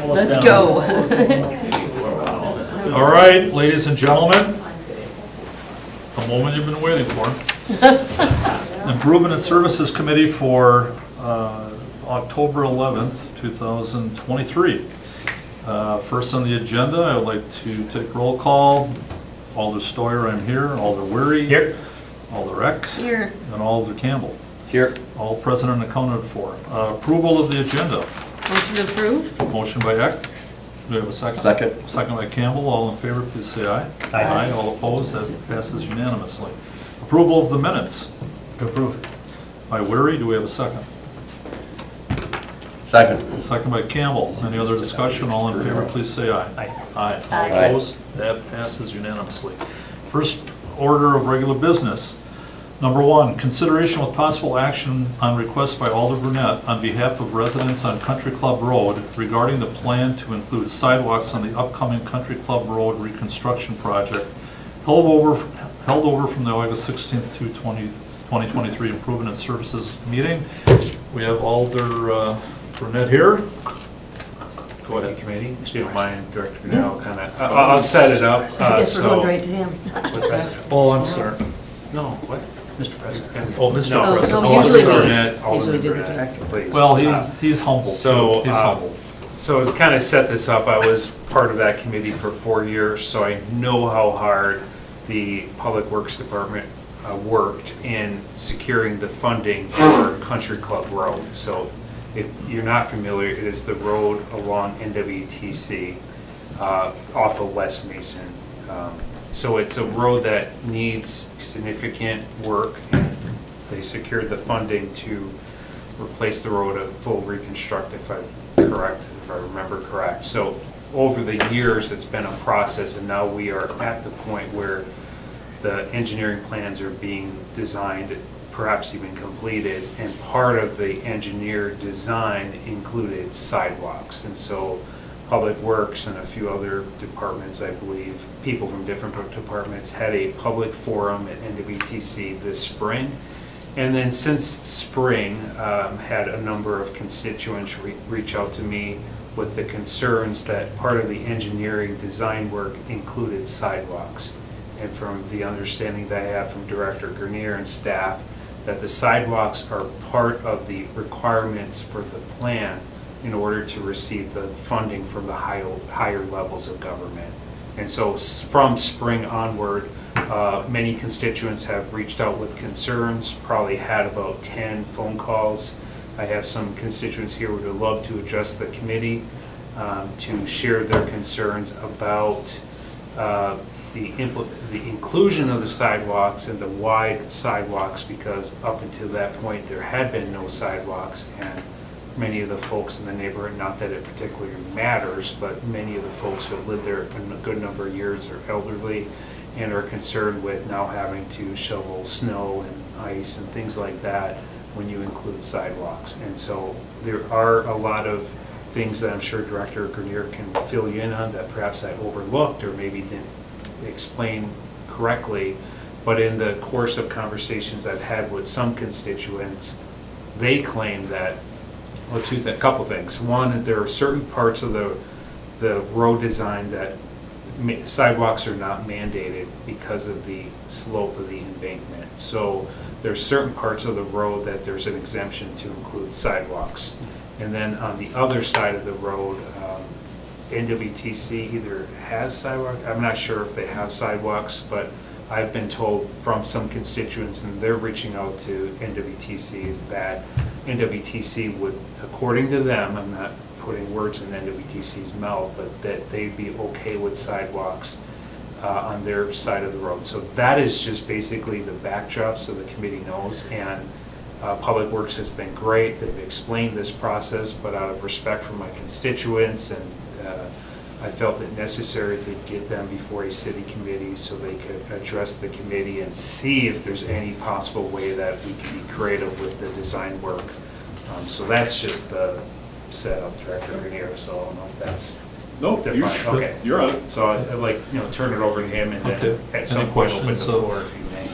gavel us down. Let's go. All right, ladies and gentlemen, the moment you've been waiting for. Improvement and Services Committee for October 11th, 2023. First on the agenda, I would like to take roll call. Alder Steuer, I'm here. Alder Weary. Here. Alder Eck. Here. And Alder Campbell. Here. All present and accounted for. Approval of the agenda. Motion approved? Motion by Eck. Do we have a second? Second. Second by Campbell. All in favor, please say aye. Aye. All opposed, that passes unanimously. Approval of the minutes. To approve. By Weary, do we have a second? Second. Second by Campbell. Any other discussion? All in favor, please say aye. Aye. Aye. All Aye. opposed, that passes unanimously. First order of regular business. Number one, consideration with possible action on request by Alder Brunette on behalf of residents on Country Club Road regarding the plan to include sidewalks on the upcoming Country Club Road reconstruction project held over from the August 16th to 2023 Improvement and Services meeting. We have Alder Brunette here. Go ahead. Committee, if you don't mind, Director Goodell, kind of, I'll set it up. I guess we're so- going right to him. What's that? Oh, I'm sorry. No, what? Mr. President. Oh, Mr. No, President. no, Oh, I'm usually sorry. we- Burnett, usually Alderman do the Burnett, director. please. Well, he's humble. So, He's humble. So to kind of set this up, I was part of that committee for 4 years, so I know how hard the Public Works Department worked in securing the funding for Country Club Road. So if you're not familiar, it is the road along NWTC off of West Mason. So it's a road that needs significant work, and they secured the funding to replace the road, a full reconstruct, if I remember correct. So over the years, it's been a process, and now we are at the point where the engineering plans are being designed, perhaps even completed, and part of the engineer design included sidewalks. And so Public Works and a few other departments, I believe, people from different departments had a public forum at NWTC this spring. And then since spring, had a number of constituents reach out to me with the concerns that part of the engineering design work included sidewalks. And from the understanding that I have from Director Grenier and staff, that the sidewalks are part of the requirements for the plan in order to receive the funding from the higher levels of government. And so from spring onward, many constituents have reached out with concerns, probably had about 10 phone calls. I have some constituents here who would love to address the committee to share their concerns about the inclusion of the sidewalks and the wide sidewalks, because up until that point there had been no sidewalks, and many of the folks in the neighborhood, not that it particularly matters, but many of the folks who have lived there a good number of years are elderly and are concerned with now having to shovel snow and ice and things like that when you include sidewalks. And so there are a lot of things that I'm sure Director Grenier can fill you in on that perhaps I overlooked or maybe didn't explain correctly. But in the course of conversations I've had with some constituents, they claim that, well, a couple things. One, there are certain parts of the road design that sidewalks are not mandated because of the slope of the embankment. So there's certain parts of the road that there's an exemption to include sidewalks. And then on the other side of the road, NWTC either has sidewalks, I'm not sure if they have sidewalks, but I've been told from some constituents, and they're reaching out to NWTC, that NWTC would, according to them, I'm not putting words in NWTC's mouth, but that they'd be okay with sidewalks on their side of the road. So that is just basically the backdrop so the committee knows. And Public Works has been great. They've explained this process, but out of respect for my constituents, and I felt it necessary to get them before a city committee so they could address the committee and see if there's any possible way that we can be creative with the design work. So that's just the setup, Director Grenier, so I don't know if that's fine. Okay. You're on it. So I'd like, turn it over to him, and Okay. then at some Any point open the questions floor if you may.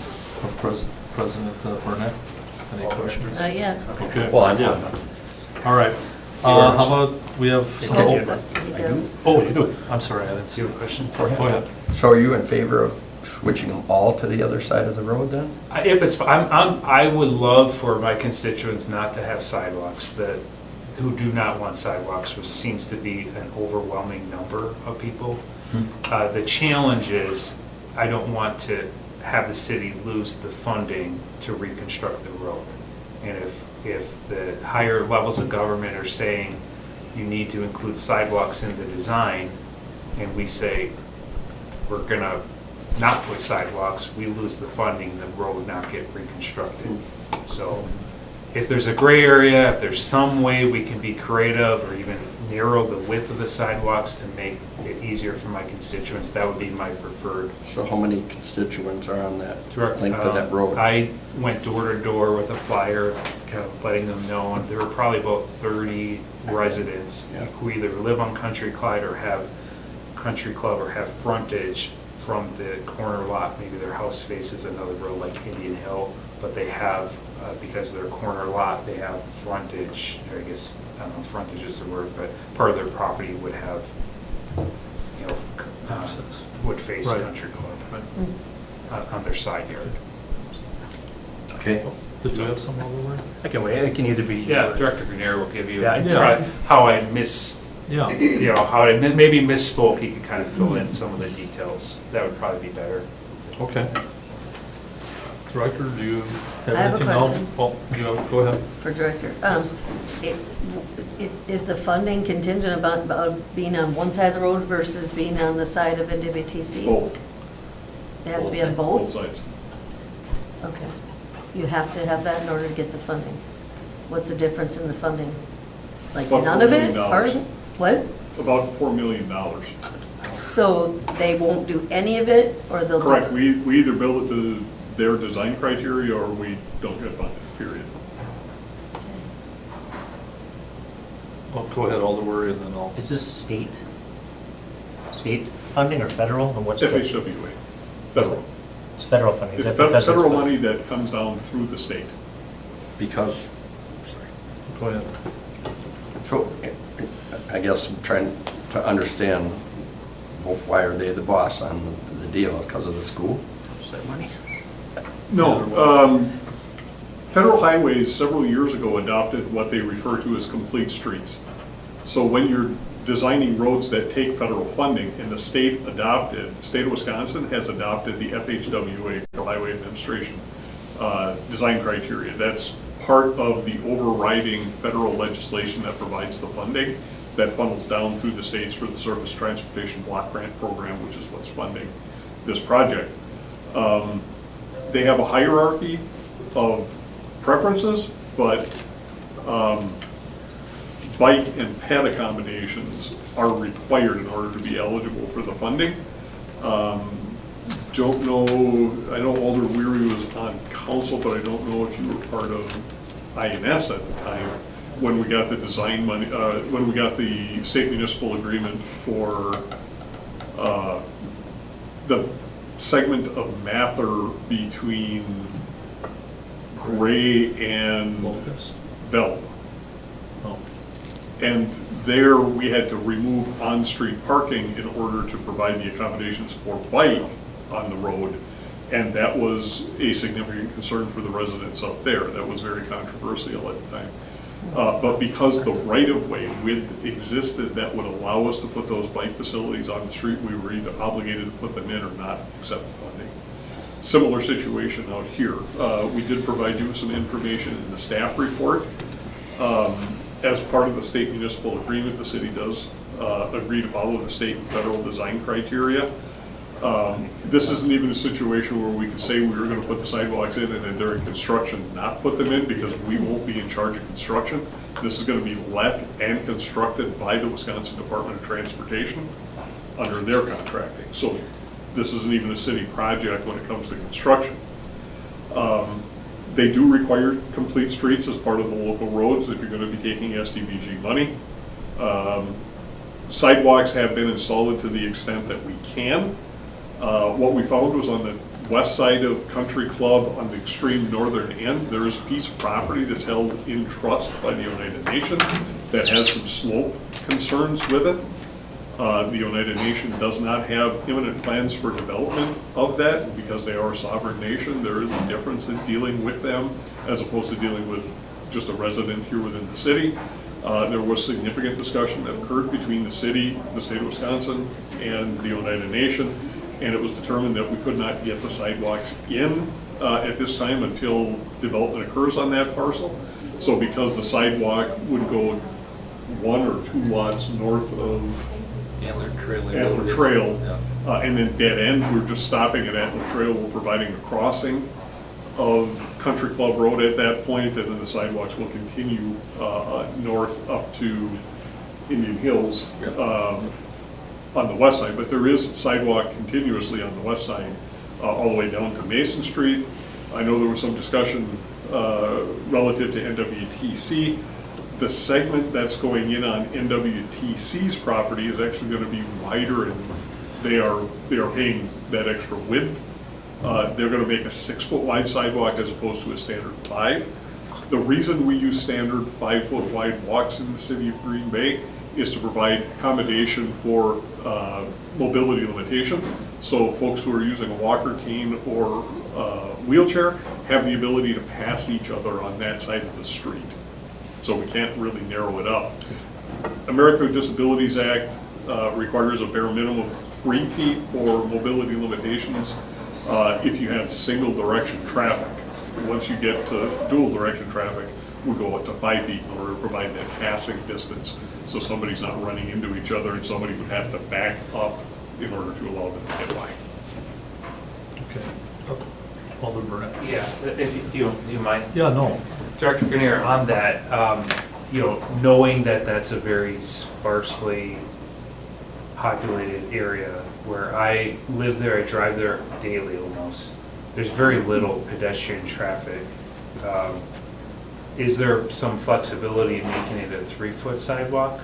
President Burnett, any questions? Not yet. Okay. Well, I do. All right. How about, we have some, Yeah. oh, He does. you do, I'm sorry, I didn't Do see you it. have a question? Go ahead. So are you in favor of switching them all to the other side of the road then? If it's, I would love for my constituents not to have sidewalks, who do not want sidewalks, which seems to be an overwhelming number of people. The challenge is, I don't want to have the city lose the funding to reconstruct the road. And if the higher levels of government are saying you need to include sidewalks in the design, and we say we're gonna not put sidewalks, we lose the funding, the road would not get reconstructed. So if there's a gray area, if there's some way we can be creative or even narrow the width of the sidewalks to make it easier for my constituents, that would be my preferred. So how many constituents are on that Direct- length of that road? I went door to door with a flyer, kind of letting them know, and there were probably about 30 residents Yeah. who either live on Country Clyde or have Country Club or have frontage from the corner lot. Maybe their house faces another road like Indian Hill, but they have, because of their corner lot, they have frontage, or I guess, I don't know if frontage is the word, but part of their property would have, you know, Access. would face Right. Country Club Right. on their side yard. Okay. Did you have some over there? I can wait, it can either be. Yeah, Director Grenier will give you Yeah, I- probably how I Yeah. you know, how I maybe misspoke, he could kind of fill in some of the details. That would probably be better. Okay. Director, do you have I have a anything else? question. Well, go ahead. For Director. Is the funding contingent about being on one side of the road versus being on the side of NWTC? Both. It has to be on both? sides. Okay. You have to have that in order to get the funding. What's the difference in the funding? Like About none of $4 it? million. Part- What? About $4 million. So they won't do any of it, or they'll? do- Correct, we either build it to their design criteria or we don't get funded, period. Well, go ahead, Alderwery, and then I'll. Is this state funding or federal, and what's the? FHWA, federal. It's federal funding. Is It's that because it's federal money that comes down through the state. Because, sorry. Go ahead. So I guess I'm trying to understand, why are they the boss on the deal? Because of the school? Is that money? No, Federal Highways several years ago adopted what they refer to as complete streets. So when you're designing roads that take federal funding, and the state of Wisconsin has adopted the FHWA, Federal Highway Administration, design criteria. That's part of the overriding federal legislation that provides the funding that funnels down through the states for the Surface Transportation Block Grant Program, which is what's funding this project. They have a hierarchy of preferences, but bike and pad accommodations are required in order to be eligible for the funding. Don't know, I know Alder Weary was on council, but I don't know if you were part of INS at the time when we got the design money, when we got the state municipal agreement for the segment of Mather between Gray and Locust? Velma. Oh, And there, we had to remove on-street parking in order to provide the accommodations for bike on the road. And that was a significant concern for the residents up there. That was very controversial at the time. But because the right-of-way width existed that would allow us to put those bike facilities on the street, we were either obligated to put them in or not accept the funding. Similar situation out here. We did provide you with some information in the staff report. As part of the state municipal agreement, the city does agree to follow the state and federal design criteria. This isn't even a situation where we could say we were gonna put the sidewalks in and then during construction not put them in, because we won't be in charge of construction. This is gonna be let and constructed by the Wisconsin Department of Transportation under their contracting. So this isn't even a city project when it comes to construction. They do require complete streets as part of the local roads if you're gonna be taking SDBG money. Sidewalks have been installed to the extent that we can. What we found was on the west side of Country Club, on the extreme northern end, there is a piece of property that's held in trust by the United Nations. that has some slope concerns with it. The Oneida Nation does not have imminent plans for development of that because they are a sovereign nation. There is a difference in dealing with them as opposed to dealing with just a resident here within the city. There was significant discussion that occurred between the city, the state of Wisconsin, and the Oneida Nation, and it was determined that we could not get the sidewalks in at this time until development occurs on that parcel. So because the sidewalk would go 1 or 2 lots north of Antler Trail. Antler Trail, Yeah. and then dead end, we're just stopping at Antler Trail, we're providing the crossing of Country Club Road at that point, and then the sidewalks will continue north up to Indian Hills on the west side, but there is sidewalk continuously on the west side, all the way down to Mason Street. I know there was some discussion relative to NWTC. The segment that's going in on NWTC's property is actually going to be wider, and they are paying that extra width. They're going to make a 6-foot wide sidewalk as opposed to a standard 5. The reason we use standard 5-foot wide walks in the city of Green Bay is to provide accommodation for mobility limitation. So folks who are using a walker, cane, or wheelchair have the ability to pass each other on that side of the street. So we can't really narrow it up. American with Disabilities Act requires a bare minimum of 3 feet for mobility limitations if you have single direction traffic. Once you get to dual direction traffic, we go up to 5 feet in order to provide that passing distance, so somebody's not running into each other and somebody would have to back up in order to allow them to get by. Okay. Alderman Burnett. Yeah, if you, do you mind? Yeah, no. Director Grenier, on that, knowing that that's a very sparsely populated area where I live there, I drive there daily almost. There's very little pedestrian traffic. Is there some flexibility in making it a 3-foot sidewalk?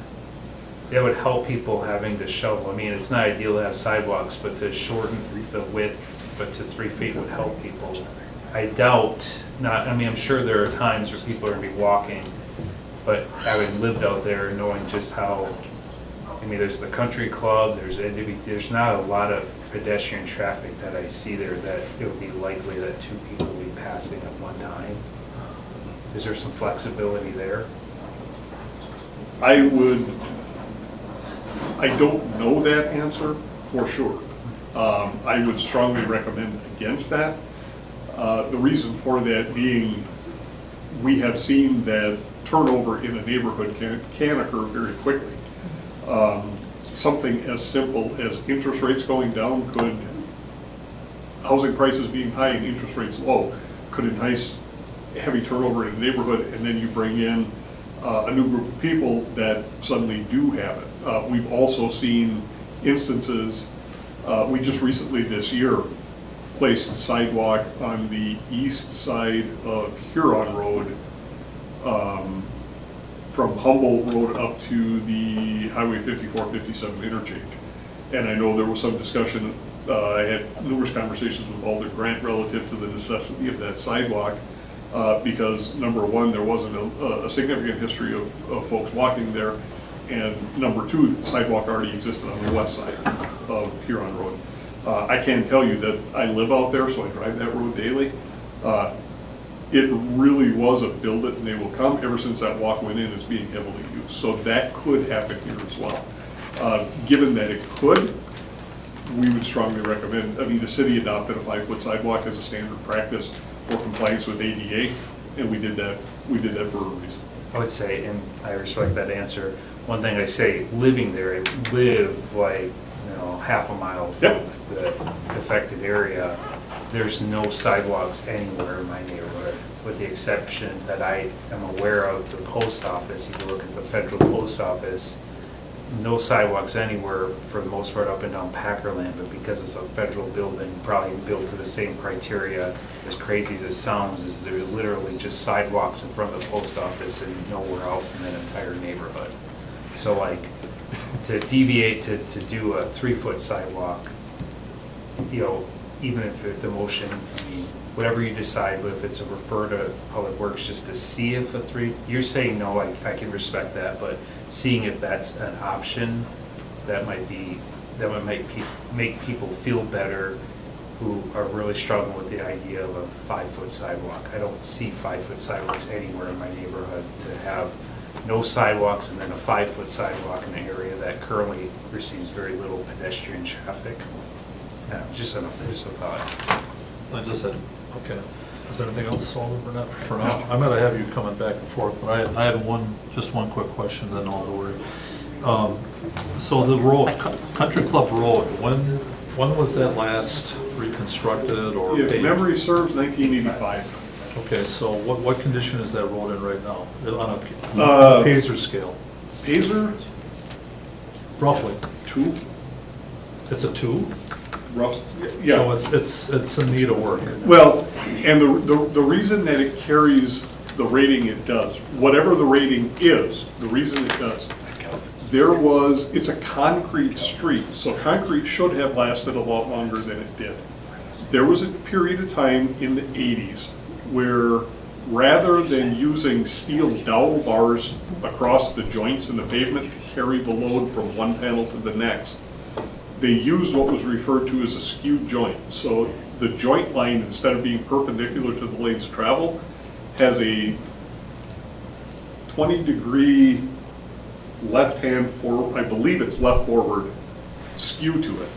That would help people having to shovel. I mean, it's not ideal to have sidewalks, but to shorten 3-foot width, but to 3 feet would help people. I doubt not, I mean, I'm sure there are times where people are gonna be walking, but having lived out there, knowing just how, I mean, there's the country club, there's not a lot of pedestrian traffic that I see there that it would be likely that 2 people will be passing at one time. Is there some flexibility there? I don't know that answer for sure. I would strongly recommend against that. The reason for that being, we have seen that turnover in a neighborhood can occur very quickly. Something as simple as interest rates going down could, housing prices being high and interest rates low, could entice heavy turnover in a neighborhood, and then you bring in a new group of people that suddenly do have it. We've also seen instances, we just recently this year placed a sidewalk on the east side of Huron Road, from Humboldt Road up to the Highway 54, 57 interchange. And I know there was some discussion, I had numerous conversations with Alder Grant relative to the necessity of that sidewalk, because number one, there wasn't a significant history of folks walking there, and number two, the sidewalk already existed on the west side of Huron Road. I can tell you that I live out there, so I drive that road daily. It really was a build it and they will come. Ever since that walk went in, it's being heavily used. So that could happen here as well. Given that it could, we would strongly recommend, I mean, the city adopted a 5-foot sidewalk as a standard practice for compliance with ADA, and we did that for a reason. I would say, and I respect that answer, one thing I say, living there, I live like, half a mile from Yep. the affected area. There's no sidewalks anywhere in my neighborhood, with the exception that I am aware of the post office. You can look at the federal post office, no sidewalks anywhere for the most part up and down Packerland, but because it's a federal building, probably built to the same criteria, as crazy as it sounds, is there literally just sidewalks in front of the post office and nowhere else in that entire neighborhood. So like, to deviate to do a 3-foot sidewalk, even if the motion, I mean, whatever you decide, but if it's a refer to Public Works just to see if you're saying no, I can respect that, but seeing if that's an option, that might make people feel better who are really struggling with the idea of a 5-foot sidewalk. I don't see 5-foot sidewalks anywhere in my neighborhood. To have no sidewalks and then a 5-foot sidewalk in an area that currently receives very little pedestrian traffic. Just a thought. I just said, okay. Is there anything else, Alder Burnett, for now? I'm gonna have you coming back and forth, but I had just one quick question, then Alder worry. So the road, Country Club Road, when was that last reconstructed or If paved? memory serves, 1985. Okay, so what condition is that road in right now, on a Pazer scale, Pazer, roughly? 2, It's a 2? rough, So yeah. it's in need of work. Well, and the reason that it carries the rating it does, whatever the rating is, the reason it does, it's a concrete street, so concrete should have lasted a lot longer than it did. There was a period of time in the 80s where rather than using steel dowel bars across the joints in the pavement to carry the load from one panel to the next, they used what was referred to as a skewed joint. So the joint line, instead of being perpendicular to the lanes of travel, has a 20-degree left-hand forward, I believe it's left forward, skew to it.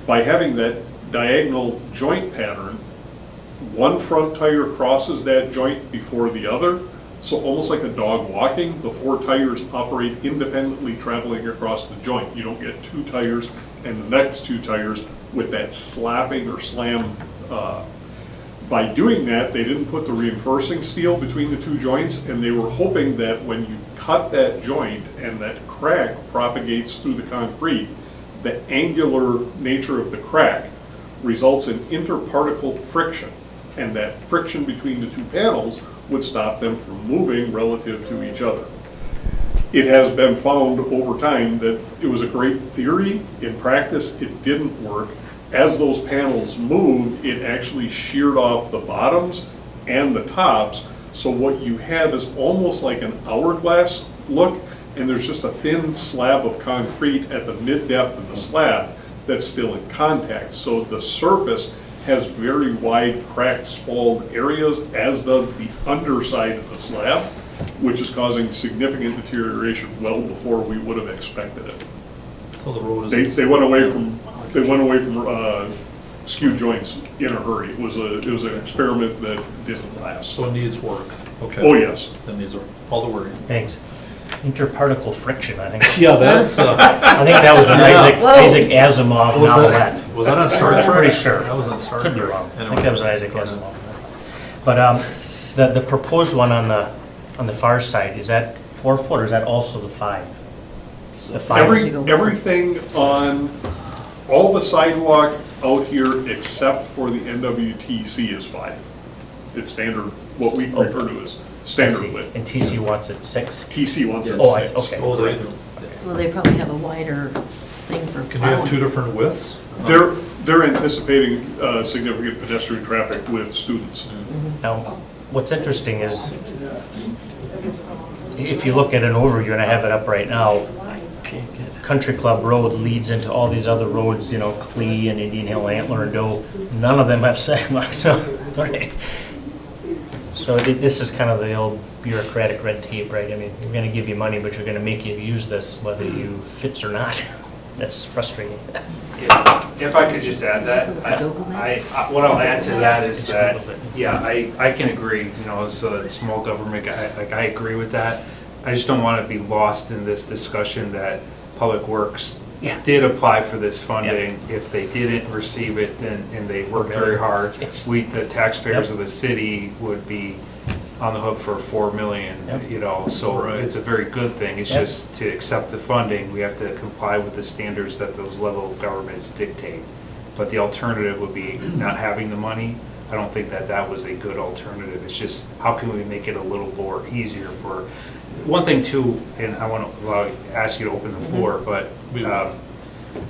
By having that diagonal joint pattern, one front tire crosses that joint before the other, so almost like a dog walking, the 4 tires operate independently traveling across the joint. You don't get 2 tires and the next 2 tires with that slapping or slam. By doing that, they didn't put the reinforcing steel between the 2 joints, and they were hoping that when you cut that joint and that crack propagates through the concrete, the angular nature of the crack results in interparticle friction, and that friction between the 2 panels would stop them from moving relative to each other. It has been found over time that it was a great theory. In practice, it didn't work. As those panels moved, it actually sheared off the bottoms and the tops, so what you have is almost like an hourglass look, and there's just a thin slab of concrete at the mid-depth of the slab that's still in contact. So the surface has very wide cracked, spalled areas, as does the underside of the slab, which is causing significant deterioration well before we would have expected it. So the road is. They went away from skewed joints in a hurry. It was an experiment that didn't last. So it needs work, okay. Oh, yes. Then these are all the worry. Thanks. Interparticle friction, I think. Yeah, that's, I think that was an Whoa. Isaac Asimov was novelette. that on Star Trek? I'm pretty sure. That was on Star Trek. Could be wrong. I Anyway. think that was an Isaac Asimov. But the proposed one on the far side, is that 4 foot or is that also the 5? The 5? Everything on, all the sidewalk out here except for the NWTC is 5. It's standard, what we refer to as I standard see. width. And TC wants it 6? TC wants it Oh, 6. okay. Oh, they do. Well, they probably have a wider thing for Can you have 2 plowing. different widths? They're anticipating significant pedestrian traffic with students. Now, what's interesting is, if you look at an overview, and I have it up right now, Country Club Road leads into all these other roads, you know, Clee and Indian Hill, Antler and Doe. None of them have sidewalks, so, right. So this is kind of the old bureaucratic red tape, right? I mean, we're gonna give you money, but you're gonna make you use this whether you fits or not. That's frustrating. If I could just add that, what I'll add to that is that, yeah, I can agree, you know, as a small government guy, like, I agree with that. I just don't want to be lost in this discussion that Public Works Yeah. did apply for this funding. If they didn't receive it, then, and they worked very hard, It's- the taxpayers Yep. of the city would be on the hook for $4 million, Yep. you know, so Right. it's a very good thing. It's Yep. just to accept the funding, we have to comply with the standards that those level of governments dictate. But the alternative would be not having the money. I don't think that that was a good alternative. It's just, how can we make it a little more easier for, one thing too, and I want to ask you to open the floor, but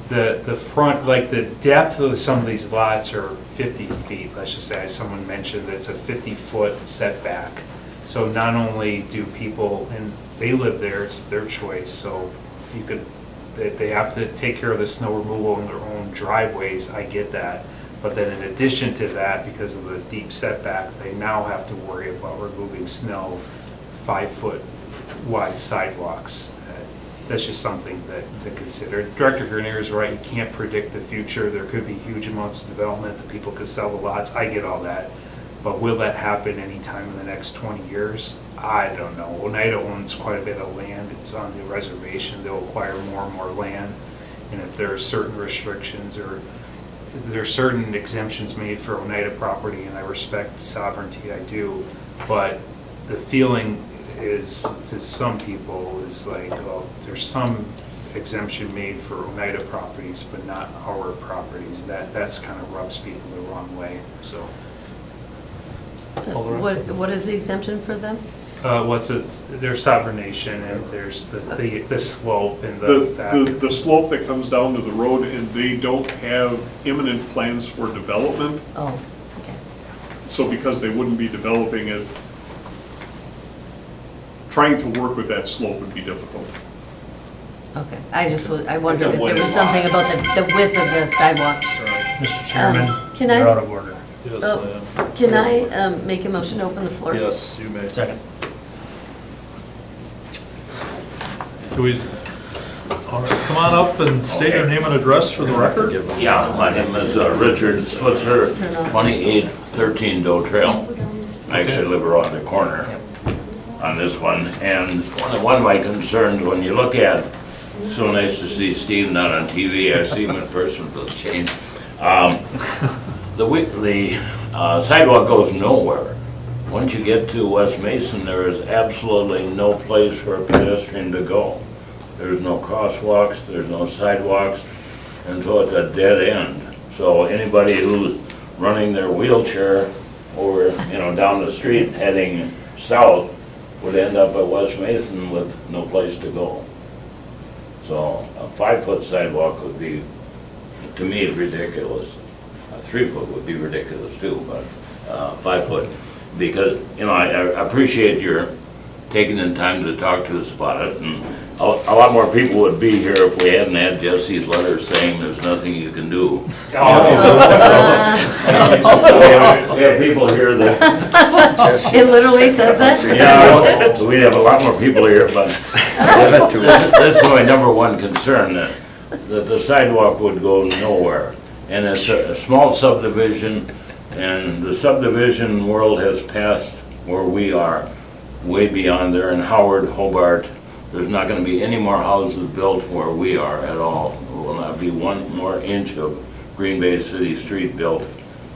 The front, like the depth of some of these lots are 50 feet, let's just say, someone mentioned it's a 50-foot setback. So not only do people, and they live there, it's their choice, so you could, they have to take care of the snow removal in their own driveways, I get that. But then in addition to that, because of the deep setback, they now have to worry about removing snow 5-foot wide sidewalks. That's just something that to consider. Director Grenier is right, you can't predict the future. There could be huge amounts of development that people could sell the lots. I get all that. But will that happen anytime in the next 20 years? I don't know. Oneida owns quite a bit of land. It's on the reservation. They'll acquire more and more land. And if there are certain restrictions or there are certain exemptions made for Oneida property, and I respect sovereignty, I do. But the feeling is, to some people, is like, well, there's some exemption made for Oneida properties, but not our properties. That's kind of rubs people the wrong way, so. What is the exemption for them? There's sovereign nation, and there's the slope and the fact. The slope that comes down to the road, and they don't have imminent plans for development. Oh, okay. So because they wouldn't be developing it, trying to work with that slope would be difficult. Okay, I wondered if there was something about the width of the sidewalk. Mr. Chairman, Can I- you're out of order. Yes, Oh, Can I make a motion to open the floor? yes, you may. Second. Do we, all right, come on up and state your name and address for the record. Yeah, my name is Richard Switzer, 2813 Doe Trail. I actually live around the corner on this one. And one of my concerns, when you look at, so nice to see Steve not on TV, I see him in person for this change. The sidewalk goes nowhere. Once you get to West Mason, there is absolutely no place for a pedestrian to go. There's no crosswalks, there's no sidewalks, and so it's a dead end. So anybody who's running their wheelchair over, down the street heading south would end up at West Mason with no place to go. So a 5-foot sidewalk would be, to me, ridiculous. A 3-foot would be ridiculous too, but 5 foot. Because, I appreciate your taking the time to talk to us about it, and a lot more people would be here if we hadn't had Jesse's letter saying there's nothing you can do. We have people here that, It literally says that? yeah, we'd have a lot more people here, but this is my number one concern, that the sidewalk would go nowhere. And it's a small subdivision, and the subdivision world has passed where we are, way beyond there. In Howard, Hobart, there's not gonna be any more houses built where we are at all. There will not be one more inch of Green Bay City Street built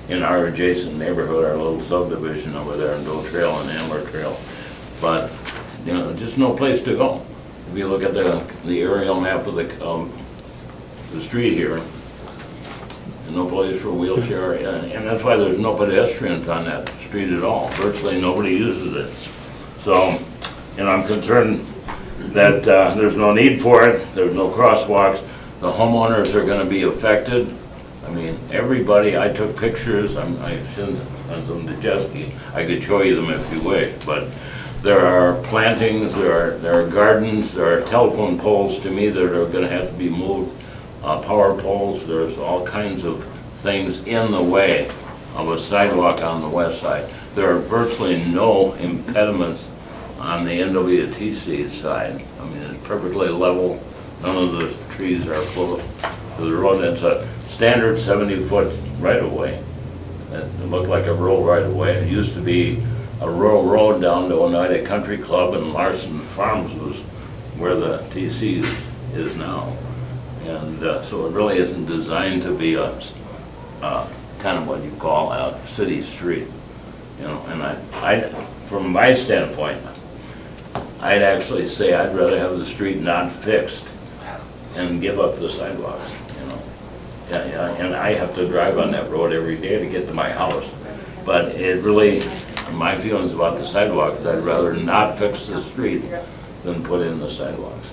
in our adjacent neighborhood, our little subdivision over there in Doe Trail and Ambler Trail. But, just no place to go. If you look at the aerial map of the street here, no place for wheelchair, and that's why there's no pedestrians on that street at all. Virtually nobody uses it. So, I'm concerned that there's no need for it, there's no crosswalks, the homeowners are gonna be affected. I mean, everybody, I took pictures, I sent them to Jesse, I could show you them if you wish, but there are plantings, there are gardens, there are telephone poles to me that are gonna have to be moved. Power poles, there's all kinds of things in the way of a sidewalk on the west side. There are virtually no impediments on the NWTC side. I mean, it's perfectly level, none of the trees are close to the road. It's a standard 70-foot right-of-way. It looked like a rural right-of-way. It used to be a rural road down to Oneida Country Club, and Larson Farms was where the TC is now. And so it really isn't designed to be a kind of what you call a city street, And I, from my standpoint, I'd actually say I'd rather have the street not fixed and give up the sidewalks, Yeah, and I have to drive on that road every day to get to my house. But it really, my feelings about the sidewalks, I'd rather not fix the street than put in the sidewalks.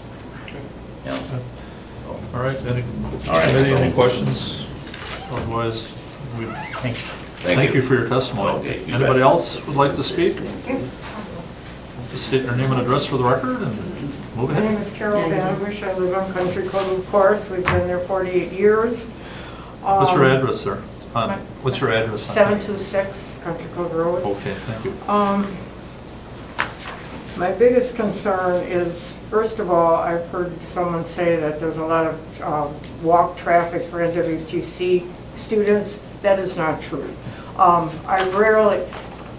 So. All right, All right. any questions? Otherwise, we thank you for your testimony. Okay, you bet. Anybody else would like to speak? Just state your name and address for the record and move My name ahead. is Carol Vanbush. I live on Country Club of Forest. We've been there 48 years. What's your address, sir? my- What's your address? 726 Country Club Road. Okay, thank you. My biggest concern is, first of all, I've heard someone say that there's a lot of walk traffic for NWTC students. That is not true. I rarely,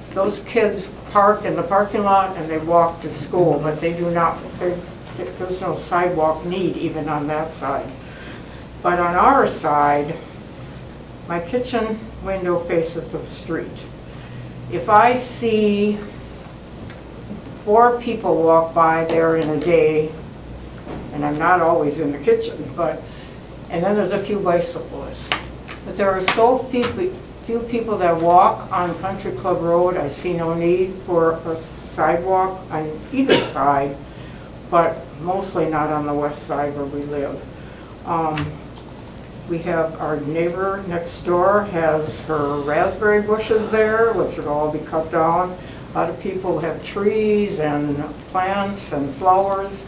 those kids park in the parking lot and they walk to school, but they do not, there's no sidewalk need even on that side. But on our side, my kitchen window faces the street. If I see 4 people walk by there in a day, and I'm not always in the kitchen, but, and then there's a few bicyclists. But there are so few people that walk on Country Club Road, I see no need for a sidewalk on either side, but mostly not on the west side where we live. We have, our neighbor next door has her raspberry bushes there, which will all be cut down. A lot of people have trees and plants and flowers.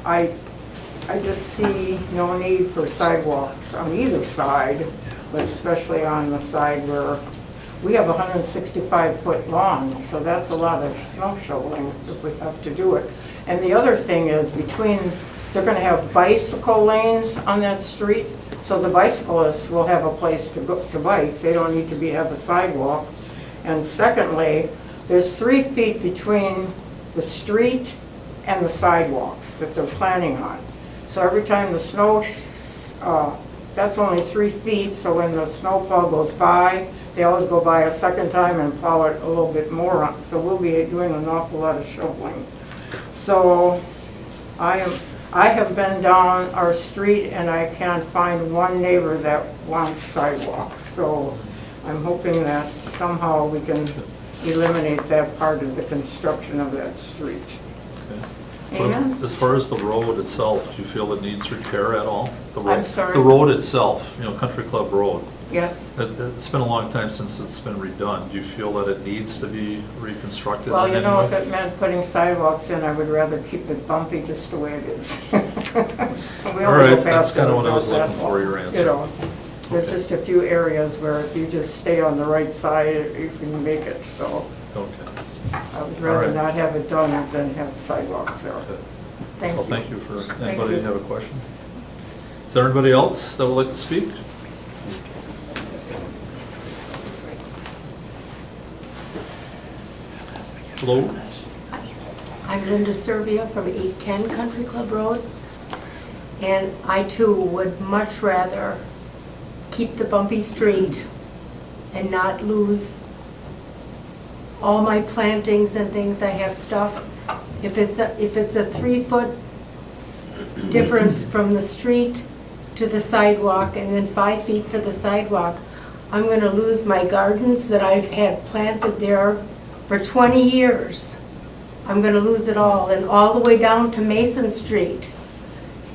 I just see no need for sidewalks on either side, but especially on the side where we have a 165-foot lawn, so that's a lot of snow shoveling if we have to do it. And the other thing is they're gonna have bicycle lanes on that street, so the bicyclists will have a place to go to bike. They don't need to have a sidewalk. And secondly, there's 3 feet between the street and the sidewalks that they're planning on. So every time the snow, that's only 3 feet, so when the snowplow goes by, they always go by a second time and plow it a little bit more. So we'll be doing an awful lot of shoveling. So I have been down our street and I can't find one neighbor that wants sidewalks. So I'm hoping that somehow we can eliminate that part of the construction of that street. Amen? As far as the road itself, do you feel it needs repair at all? The road- I'm sorry? The road itself, Country Club Road. Yes. It's been a long time since it's been redone. Do you feel that it needs to be reconstructed? Well, in you any know, way? if it meant putting sidewalks in, I would rather keep it bumpy just the way it is. We All only right, go that's fast kind of what I was about looking that for, your long. answer. You know, there's Okay. just a few areas where if you just stay on the right side, you can make it. So Okay. I would All rather right. not have it done than have sidewalks there. Thank you. Well, thank you for, Thank anybody you. have a question? Is there anybody else that would like to speak? Hello? I'm Linda Servia from 810 Country Club Road, and I too would much rather keep the bumpy street and not lose all my plantings and things. I have stuff. If it's a 3-foot difference from the street to the sidewalk and then 5 feet for the sidewalk, I'm gonna lose my gardens that I've had planted there for 20 years. I'm gonna lose it all, and all the way down to Mason Street.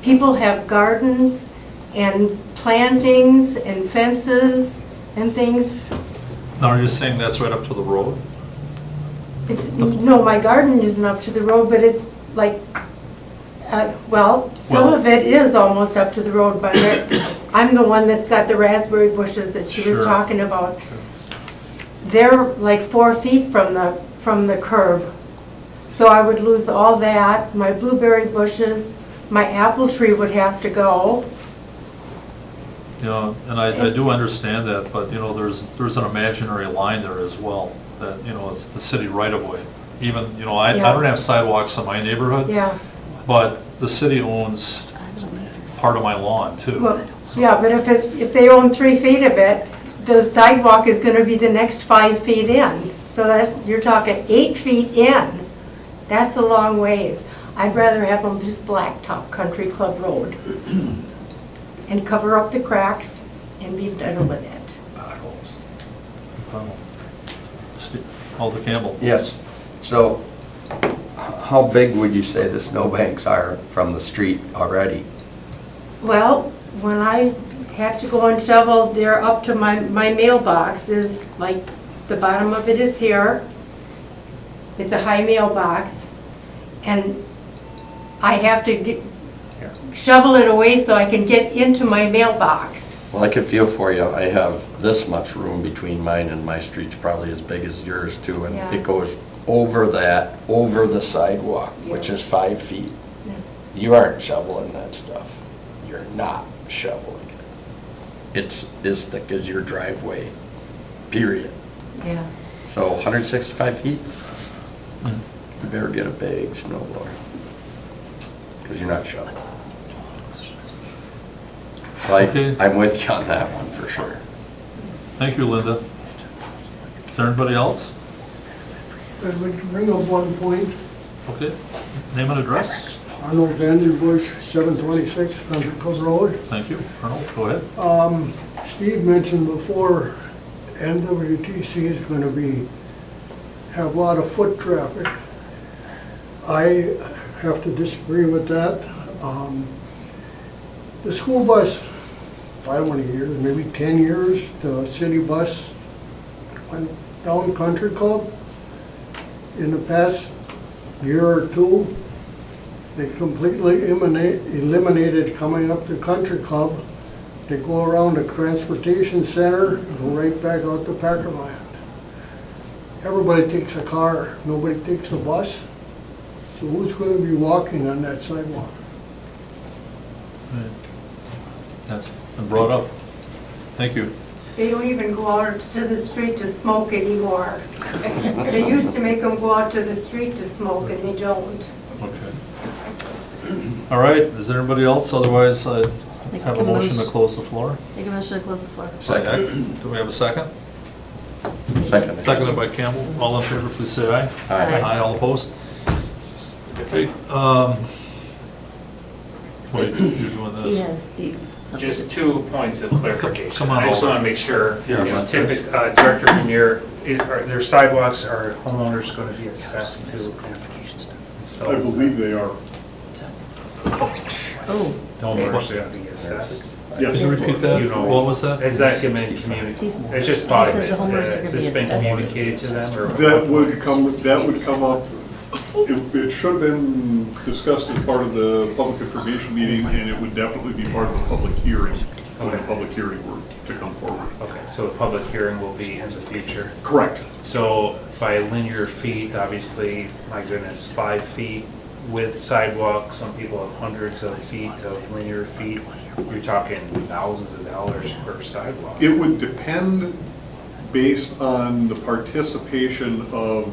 People have gardens and plantings and fences and things. Now, are you saying that's right up to the road? No, my garden isn't up to the road, but it's like, well, some Well- of it is almost up to the road, but I'm the one that's got the raspberry bushes that she was Sure. talking about. They're like 4 feet from the curb. So I would lose all that, my blueberry bushes, my apple tree would have to go. And I do understand that, but, there's an imaginary line there as well, that, it's the city right of way. Even, I Yeah. don't have sidewalks in my neighborhood, Yeah, but the city owns part of my lawn too. well, yeah, but if they own 3 feet of it, the sidewalk is gonna be the next 5 feet in. So you're talking 8 feet in. That's a long ways. I'd rather have them just blacktop Country Club Road and cover up the cracks and be done with it. Alder Campbell. Yes, so how big would you say the snowbanks are from the street already? Well, when I have to go and shovel, they're up to my mailbox is like, the bottom of it is here. It's a high mailbox. And I have to shovel it away so I can get into my mailbox. Well, I could feel for you. I have this much room between mine and my street's probably as big as yours too. And Yeah. it goes over that, over the sidewalk, which is 5 feet. Yeah. You aren't shoveling that stuff. You're not shoveling it. It's as thick as your driveway, period. Yeah. So 165 feet? You better get a big snow blower. Because you're not shoveling. So Okay. I'm with you on that one for sure. Thank you, Linda. Is there anybody else? I'd like to bring up one point. Okay, name and address. Arnold Vanderbush, 726 Country Club Road. Thank you. Arnold, go ahead. Steve mentioned before, NWTC is going to have a lot of foot traffic. I have to disagree with that. The school bus, I don't know, years, maybe 10 years, the city bus went down Country Club. In the past year or two, they completely eliminated coming up to Country Club. They go around the transportation center, go right back out to Packerland. Everybody takes a car, nobody takes a bus. So who's going to be walking on that sidewalk? That's been brought up. Thank you. They don't even go out to the street to smoke anymore. They used to make them go out to the street to smoke, and they don't. Okay. All right, is there anybody else? Otherwise, I Make have a a motion to motion. close the floor. Make a motion to close the floor. Second. Do we have a second? Second. Seconded by Campbell. All in favor, please say aye. Aye. Aye, all opposed? Okay, wait, you're doing He this? has the. something to Just say. 2 points of clarification. Come on I just over. want to make sure, Yeah. Director Grenier, are their sidewalks, are homeowners going to be assessed to install? I believe they are. Oh. Homeowners are going to be assessed. Yes. Can you repeat that? You know, What was that? Has that been communicated? He's- I just thought he of says it. the homeowners are Has gonna this be been assessed. communicated to them, or? That would come up, it should have been discussed as part of the public information meeting, and it would definitely be part of the public hearing, when the public hearing were to come forward. Okay, so the public hearing will be in the future. Correct. So by linear feet, obviously, my goodness, 5 feet with sidewalk, some people have hundreds of feet of linear feet. You're talking thousands of dollars per sidewalk. It would depend based on the participation of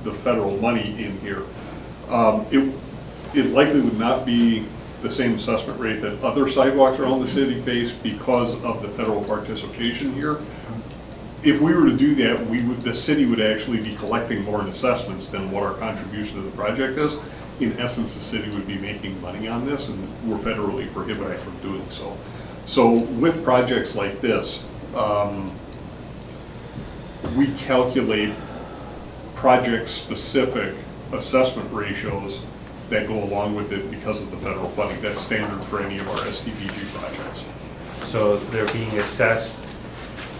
the federal money in here. It likely would not be the same assessment rate that other sidewalks around the city face because of the federal participation here. If we were to do that, the city would actually be collecting more in assessments than what our contribution to the project is. In essence, the city would be making money on this, and we're federally prohibited from doing so. So with projects like this, we calculate project-specific assessment ratios that go along with it because of the federal funding. That's standard for any of our STPG projects. So they're being assessed,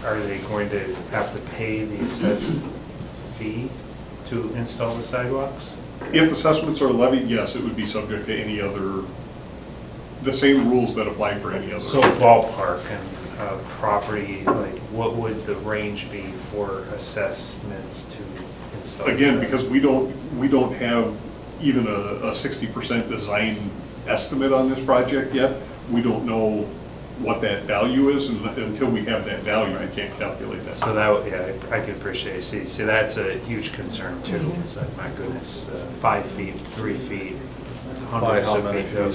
are they going to have to pay the assessed fee to install the sidewalks? If assessments are levied, yes, it would be subject to any other, the same rules that apply for any other. So ballpark and property, like what would the range be for assessments to install? the Again, sidewalk? because we don't have even a 60% design estimate on this project yet, we don't know what that value is, and until we have that value, I can't calculate that. So that, yeah, I could appreciate it. See, that's a huge concern too. It's like, my goodness, 5 feet, 3 feet, hundreds By how of many feet. feet?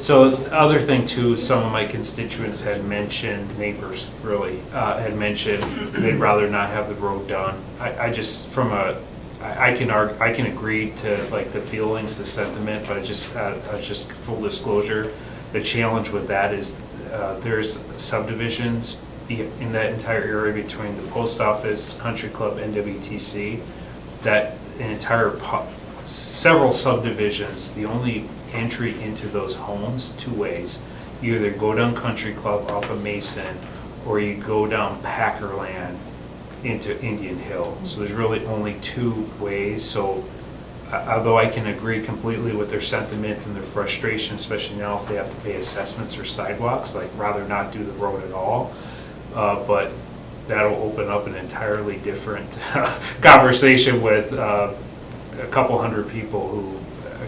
So the other thing too, some of my constituents had mentioned, neighbors really, had mentioned they'd rather not have the road done. I just, I can agree to like the feelings, the sentiment, but just full disclosure, the challenge with that is there's subdivisions in that entire area between the post office, country club, and WTC, that an entire several subdivisions, the only entry into those homes, two ways. You either go down Country Club off of Mason, or you go down Packerland into Indian Hill. So there's really only two ways, so although I can agree completely with their sentiment and their frustration, especially now if they have to pay assessments or sidewalks, like rather not do the road at all. But that'll open up an entirely different conversation with a couple hundred people who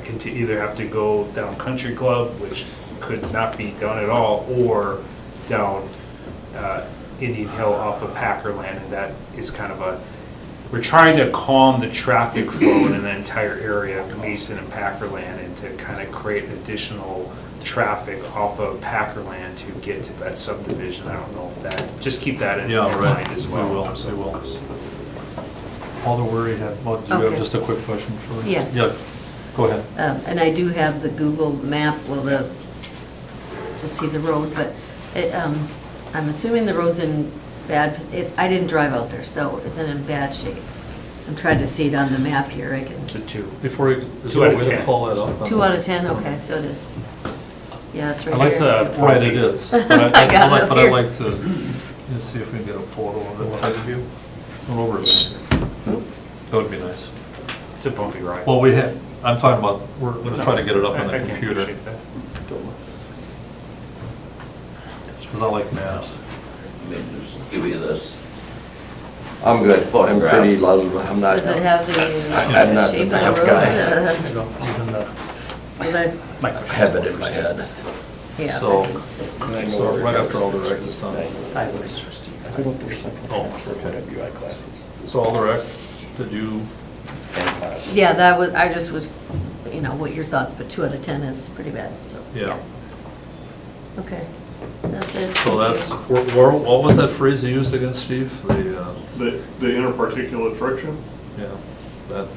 can either have to go down Country Club, which could not be done at all, or down Indian Hill off of Packerland, and that is kind of a, we're trying to calm the traffic flow in the entire area of Mason and Packerland, and to kind of create additional traffic off of Packerland to get to that subdivision. I don't know if that, just keep that in your mind as well. We will. Alder Wery had, well, do you have Okay. just a quick question for? Yes. Yeah, go ahead. And I do have the Google map, to see the road, but I'm assuming the road's in bad, I didn't drive out there, so is it in bad shape? I'm trying to see it on the map here, I can, It's a 2. Before you, is 2 there out a of way to 10. pull that up? 2 out of 10, okay, so it is. Yeah, it's right Unless, here. Right, it is. But I got it up But I'd here. like to, let's see if we can get a photo of it. Type view. Come over there. That would be nice. It's a bumpy ride. Well, I'm talking about, we're gonna try to get it up on I the can computer. appreciate that. Because I like maps. Give you this. I'm good, I'm pretty lousy, I'm not. Does it have I'm the not shape of the the map road? guy. Even the Well, that, I have it in my head. yeah. So right after all the rec is done. highways for Steve. Oh, okay. So all the rec, did you, Yeah, that was, I just was, what your thoughts, but 2 out of 10 is pretty bad, so. yeah. Okay, that's it. So Thank that's, you. what was that phrase you used against Steve? The interparticulate friction, Yeah, that,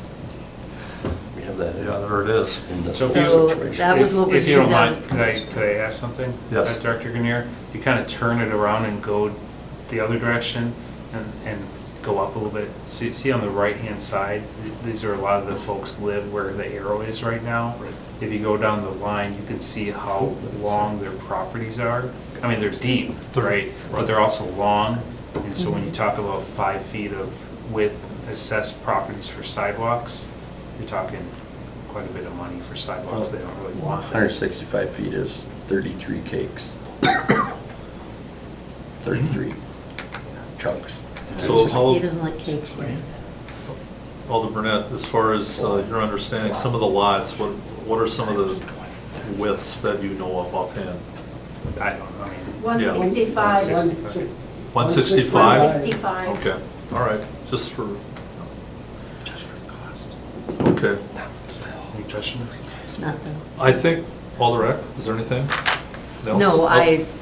We have that yeah, there it is. in the So So situation. that was what was If you don't used on. mind, could I ask something? Yes. Director Grenier, you kind of turn it around and go the other direction and go up a little bit. See on the right-hand side, these are a lot of the folks live where the arrow is right now. If you go down the line, you can see how long their properties are. I mean, they're deep, right? But they're also long. And so when you talk about 5 feet of width assessed properties for sidewalks, you're talking quite a bit of money for sidewalks they don't really want. 165 feet is 33 cakes. 33 chunks. So how, He doesn't like cakes used. Alder Burnett, as far as your understanding, some of the lots, what are some of the widths that you know of offhand? I don't know, I mean. 165. 165? 165. Okay, all right, just for, cost. okay. Any questions? Not the, I think, Alder Eck, is there anything else? no,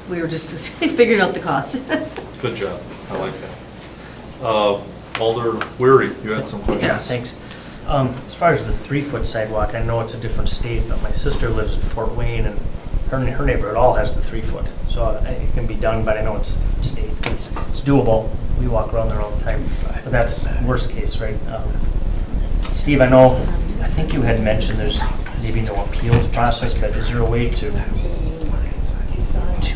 we were just figuring out the cost. Good job, I like that. Alder Weary, you had some questions? Yeah, thanks. As far as the 3-foot sidewalk, I know it's a different state, but my sister lives in Fort Wayne, and her neighborhood all has the 3-foot. So it can be done, but I know it's a different state. It's doable. We walk around there all the time. But that's worst case, right? Steve, I think you had mentioned there's maybe no appeals process, but is there a way to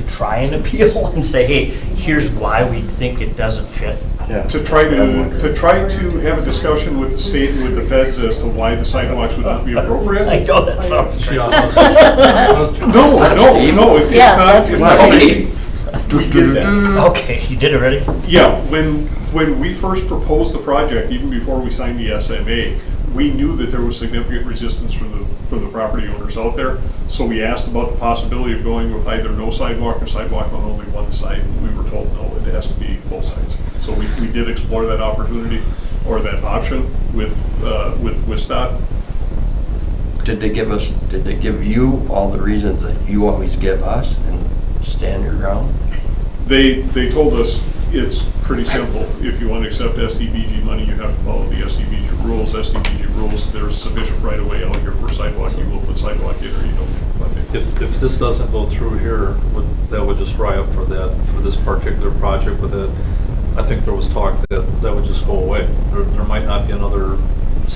try and appeal and say, hey, here's why we think it doesn't fit? Yeah. to try to have a discussion with the state and with the feds as to why the sidewalks would not be appropriate. I know that sounds great. No, it's Yeah, not. that's it's what not- he We did that. Okay, you did already? Yeah, when we first proposed the project, even before we signed the SMA, we knew that there was significant resistance from the property owners out there. So we asked about the possibility of going with either no sidewalk or sidewalk on only one side. And we were told, no, it has to be both sides. So we did explore that opportunity or that option with WISDOT. Did they give you all the reasons that you always give us and stand your ground? They told us it's pretty simple. If you want to accept SDBG money, you have to follow the SDBG rules. SDBG rules, there's sufficient right of way out here for sidewalk. You will put sidewalk in or you don't get funding. If this doesn't go through here, that would just dry up for this particular project with it. I think there was talk that would just go away. There might not be another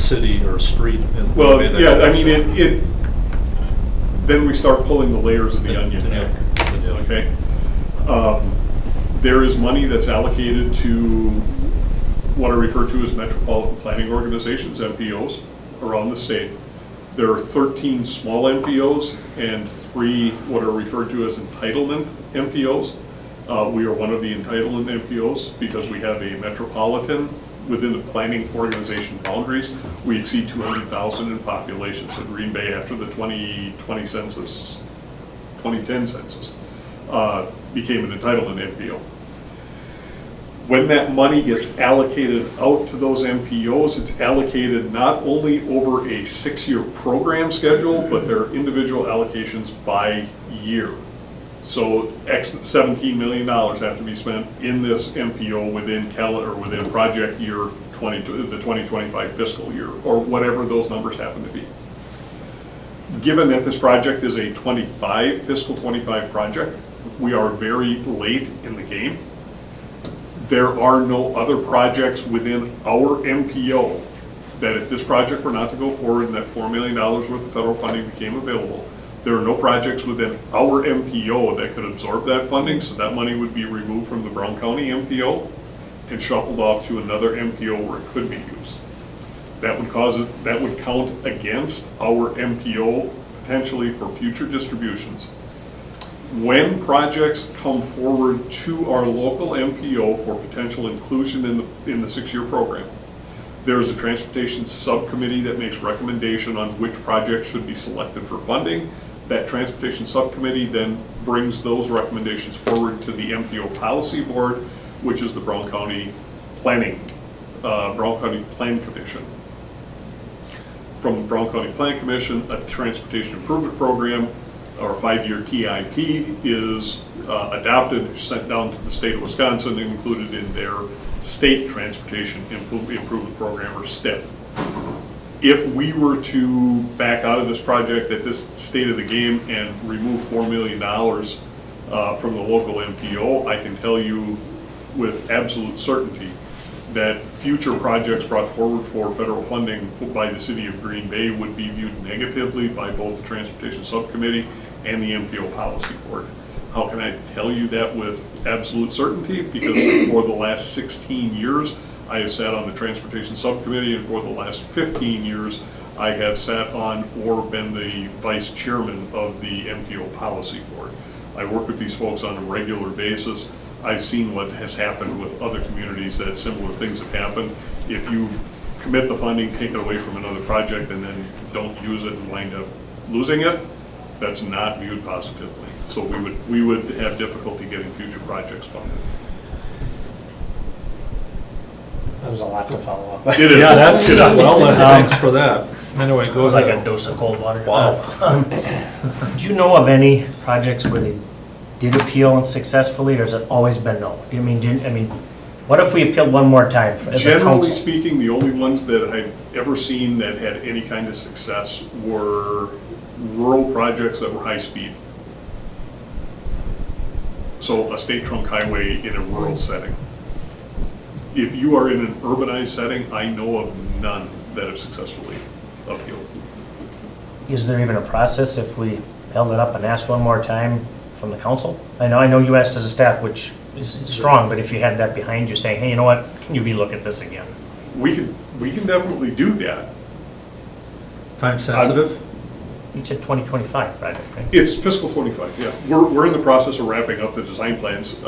city or street. in- Well, that yeah, I goes- mean, then we start pulling the layers of the onion Yeah. back, okay? There is money that's allocated to what are referred to as metropolitan planning organizations, MPOs, around the state. There are 13 small MPOs and 3 what are referred to as entitlement MPOs. We are one of the entitlement MPOs because we have a metropolitan within the planning organization boundaries. We exceed 200,000 in population, so Green Bay, after the 2020 census, 2010 census, became an entitlement MPO. When that money gets allocated out to those MPOs, it's allocated not only over a 6-year program schedule, but there are individual allocations by year. So $17 million have to be spent in this MPO within within project year the 2025 fiscal year, or whatever those numbers happen to be. Given that this project is a fiscal 25 project, we are very late in the game. There are no other projects within our MPO that if this project were not to go forward and that $4 million worth of federal funding became available, there are no projects within our MPO that could absorb that funding, so that money would be removed from the Brown County MPO and shuffled off to another MPO where it could be used. That would count against our MPO potentially for future distributions. When projects come forward to our local MPO for potential inclusion in the 6-year program, there is a transportation subcommittee that makes recommendation on which projects should be selected for funding. That transportation subcommittee then brings those recommendations forward to the MPO policy board, which is the Brown County Plan Commission. From the Brown County Plan Commission, a transportation improvement program or a 5-year TIP is adopted, sent down to the state of Wisconsin, and included in their state transportation improvement program, or STIP. If we were to back out of this project at this state of the game and remove $4 million from the local MPO, I can tell you with absolute certainty that future projects brought forward for federal funding by the city of Green Bay would be viewed negatively by both the Transportation Subcommittee and the MPO Policy Board. How can I tell you that with absolute certainty? Because for the last 16 years, I have sat on the Transportation Subcommittee, and for the last 15 years, I have sat on or been the vice chairman of the MPO Policy Board. I work with these folks on a regular basis. I've seen what has happened with other communities, that similar things have happened. If you commit the funding, take it away from another project, and then don't use it and wind up losing it, that's not viewed positively. So we would have difficulty getting future projects funded. That was a lot to follow up. It is. Yeah, that's, It is. well, thanks for that. Anyway, It go was like a ahead. dose of cold water. Wow. Do you know of any projects where they did appeal and successfully, or has it always been no? I mean, what if we appealed one more time as a Generally council? speaking, the only ones that I've ever seen that had any kind of success were rural projects that were high-speed. So a state trunk highway in a rural setting. If you are in an urbanized setting, I know of none that have successfully appealed. Is there even a process if we held it up and asked one more time from the council? I know you asked as a staff, which is strong, but if you had that behind you saying, hey, you know what, can you relook at this again? We can definitely do that. Time sensitive? You said 2025 project, right? It's fiscal 25, yeah. We're in the process of wrapping up the design plans.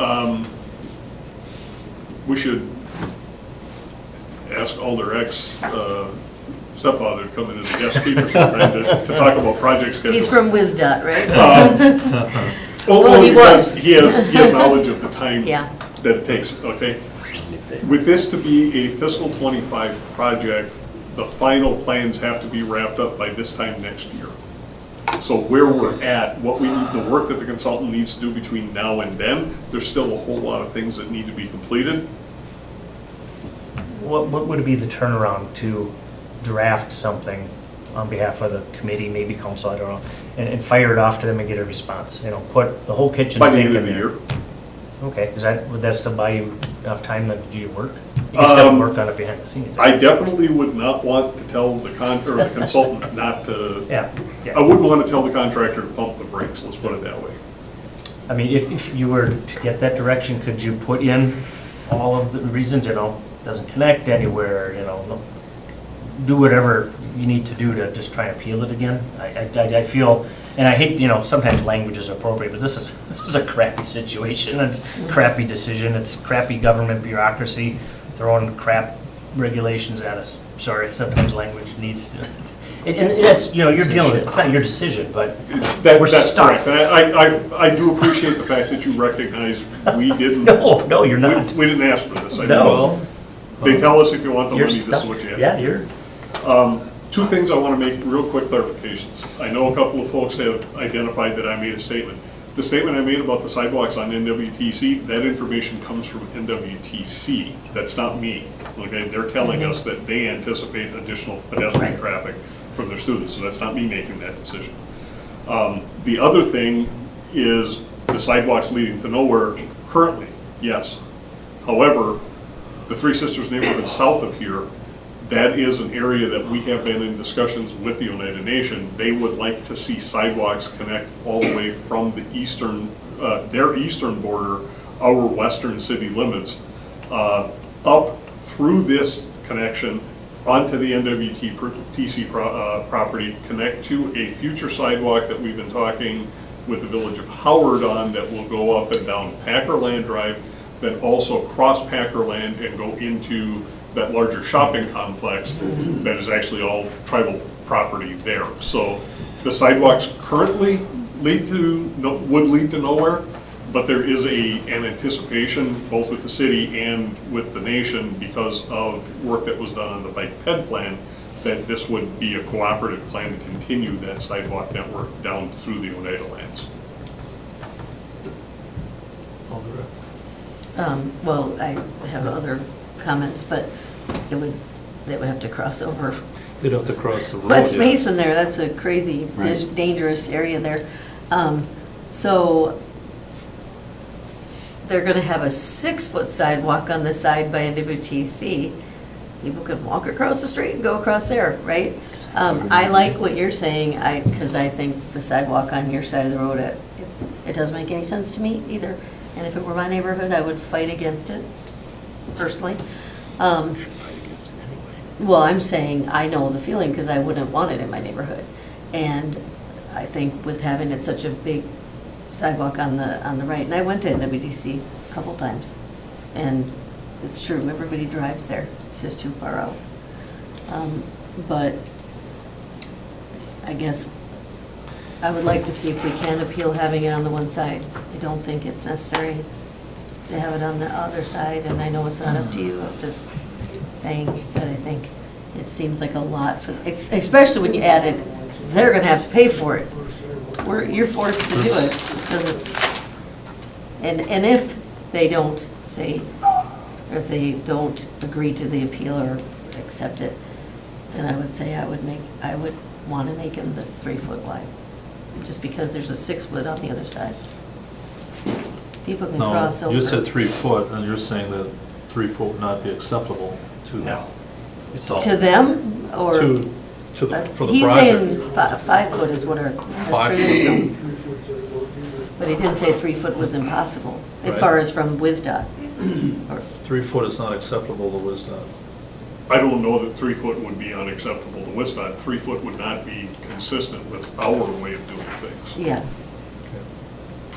We should ask Alder X stepfather to come in as a guest speaker sometime to talk about project schedules. He's from WisDOT, right? Well, he was. He has knowledge of the time Yeah. that it takes, okay? With this to be a fiscal 25 project, the final plans have to be wrapped up by this time next year. So where we're at, the work that the consultant needs to do between now and then, there's still a whole lot of things that need to be completed. What would be the turnaround to draft something on behalf of the committee, maybe council, I don't know, and fire it off to them and get a response? You know, put the whole kitchen By the sink end in of the there. year. Okay, would that still buy you enough time to do your work? You can still work on it behind the scenes. I definitely would not want to tell the the consultant not to, Yeah, I yeah. wouldn't want to tell the contractor to pump the brakes, let's put it that way. I mean, if you were to get that direction, could you put in all of the reasons, doesn't connect anywhere, do whatever you need to do to just try and appeal it again? I feel, and I hate, sometimes language is appropriate, but this is a crappy situation, it's a crappy decision, it's crappy government bureaucracy throwing crap regulations at us. Sorry, sometimes language needs to, and it's, you're dealing with it, it's not your decision, but we're That's stuck. correct. I do appreciate the fact that you recognize we didn't. No, you're not. We didn't ask for this. I No. know. They tell us if you want the You're money, this is stuck. what you have. Yeah, you're, Two things I want to make real quick clarifications. I know a couple of folks have identified that I made a statement. The statement I made about the sidewalks on NWTC, that information comes from NWTC. That's not me. Okay, they're telling us that they anticipate additional pedestrian Right. traffic from their students, so that's not me making that decision. The other thing is the sidewalks leading to nowhere currently, yes. However, the Three Sisters neighborhood south of here, that is an area that we have been in discussions with the Oneida Nation. They would like to see sidewalks connect all the way from the eastern, their eastern border, our western city limits, up through this connection onto the NWTC property, connect to a future sidewalk that we've been talking with the village of Howard on that will go up and down Packerland Drive, then also cross Packerland and go into that larger shopping complex that is actually all tribal property there. So the sidewalks currently would lead to nowhere, but there is an anticipation, both with the city and with the nation, because of work that was done on the bike ped plan, that this would be a cooperative plan to continue that sidewalk network down through the Oneida lands. Well, I have other comments, but they would have to cross over They'd have to cross the road. West yeah. Mason there, that's a crazy, Right. dangerous area there. So they're gonna have a 6-foot sidewalk on the side by NWTC. People can walk across the street and go across there, right? I like what you're saying, because I think the sidewalk on your side of the road, it doesn't make any sense to me either. And if it were my neighborhood, I would fight against it, personally. Well, I'm saying I know the feeling because I wouldn't want it in my neighborhood. And I think with having it such a big sidewalk on the right, and I went to NWDC a couple times, and it's true, everybody drives there, it's just too far out. But I guess I would like to see if we can appeal having it on the one side. I don't think it's necessary to have it on the other side, and I know it's not up to you, I'm just saying that I think it seems like a lot, especially when you added, they're gonna have to pay for it. You're forced to do it, this doesn't, and if they don't say, or if they don't agree to the appeal or accept it, then I would say I would wanna make them this 3-foot wide, just because there's a 6-foot on the other side. People can No, cross over. you said 3 foot, and you're saying that 3 foot would not be acceptable to them. So, To them, or? for the He's project. saying 5 foot is what are, is 5 traditional. But he didn't say 3 foot was impossible, as Right. far as from WISDOT. Or- 3 foot is not acceptable to WISDOT. I don't know that 3 foot would be unacceptable to WISDOT. 3 foot would not be consistent with our way of doing things. Yeah,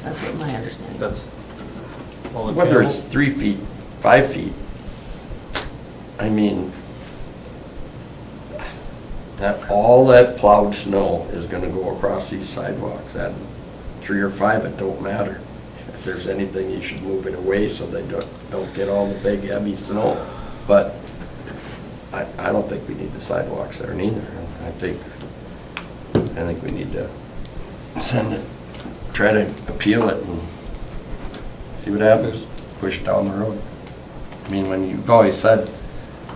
that's what my understanding. That's all it Whether counts. it's 3 feet, 5 feet, I mean, all that plowed snow is gonna go across these sidewalks, at 3 or 5, it don't matter. If there's anything, you should move it away so they don't get all the big heavy snow. But I don't think we need the sidewalks there neither. I think we need to send it, try to appeal it and see what happens, push it down the road. I mean, when you've always said,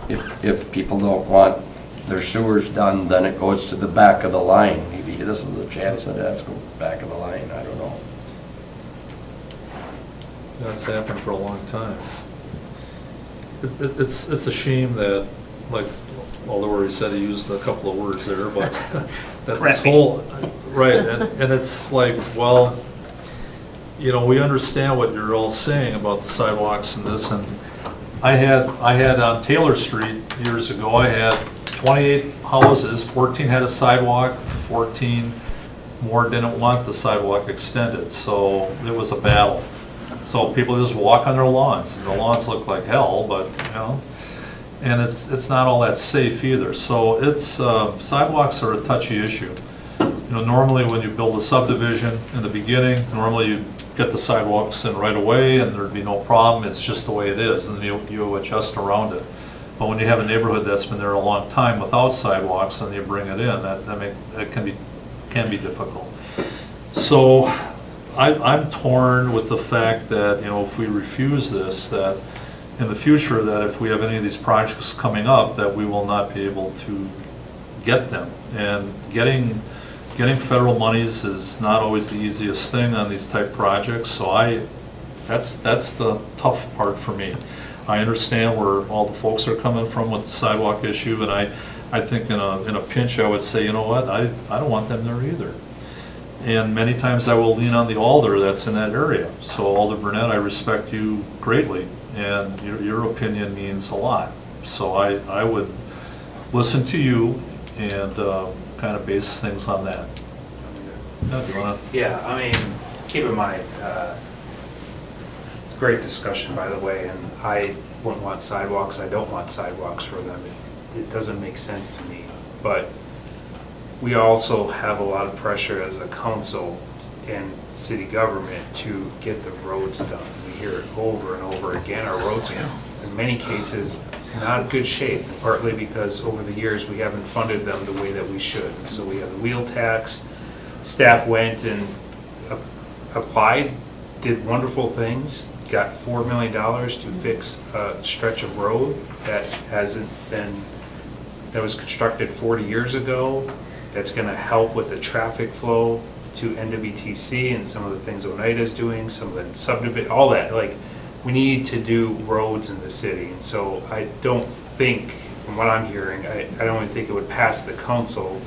if people don't want their sewers done, then it goes to the back of the line. Maybe this is a chance that it has to go back of the line, I don't know. That's happened for a long time. It's a shame that, like, although he said he used a couple of words there, but that this whole, right, and it's like, well, you know, we understand what you're all saying about the sidewalks and this, and I had on Taylor Street years ago, I had 28 houses, 14 had a sidewalk, 14 more didn't want the sidewalk extended, so it was a battle. So people just walk on their lawns, and the lawns look like hell, but, you know, and it's not all that safe either. So it's, sidewalks are a touchy issue. You know, normally when you build a subdivision in the beginning, normally you get the sidewalks in right away and there'd be no problem, it's just the way it is, and you adjust around it. But when you have a neighborhood that's been there a long time without sidewalks and you bring it in, that can be difficult. So I'm torn with the fact that, you know, if we refuse this, that in the future, that if we have any of these projects coming up, that we will not be able to get them. And getting federal monies is not always the easiest thing on these type projects, so that's the tough part for me. I understand where all the folks are coming from with the sidewalk issue, and I think in a pinch, I would say, you know what, I don't want them there either. And many times I will lean on the alder that's in that area. So Alder Burnett, I respect you greatly, and your opinion means a lot. So I would listen to you and kind of base things on that. Yeah, do you wanna? Yeah, I mean, keep in mind, great discussion, by the way, and I wouldn't want sidewalks, I don't want sidewalks for them. It doesn't make sense to me. But we also have a lot of pressure as a council and city government to get the roads done. We hear it over and over again, our roads are in many cases not in good shape, partly because over the years we haven't funded them the way that we should. So we have the wheel tax, staff went and applied, did wonderful things, got $4 million to fix a stretch of road that was constructed 40 years ago, that's gonna help with the traffic flow to NWTC and some of the things Oneida's doing, some of the subdivision, all that. Like, we need to do roads in the city. And so I don't think, from what I'm hearing, I don't even think it would pass the council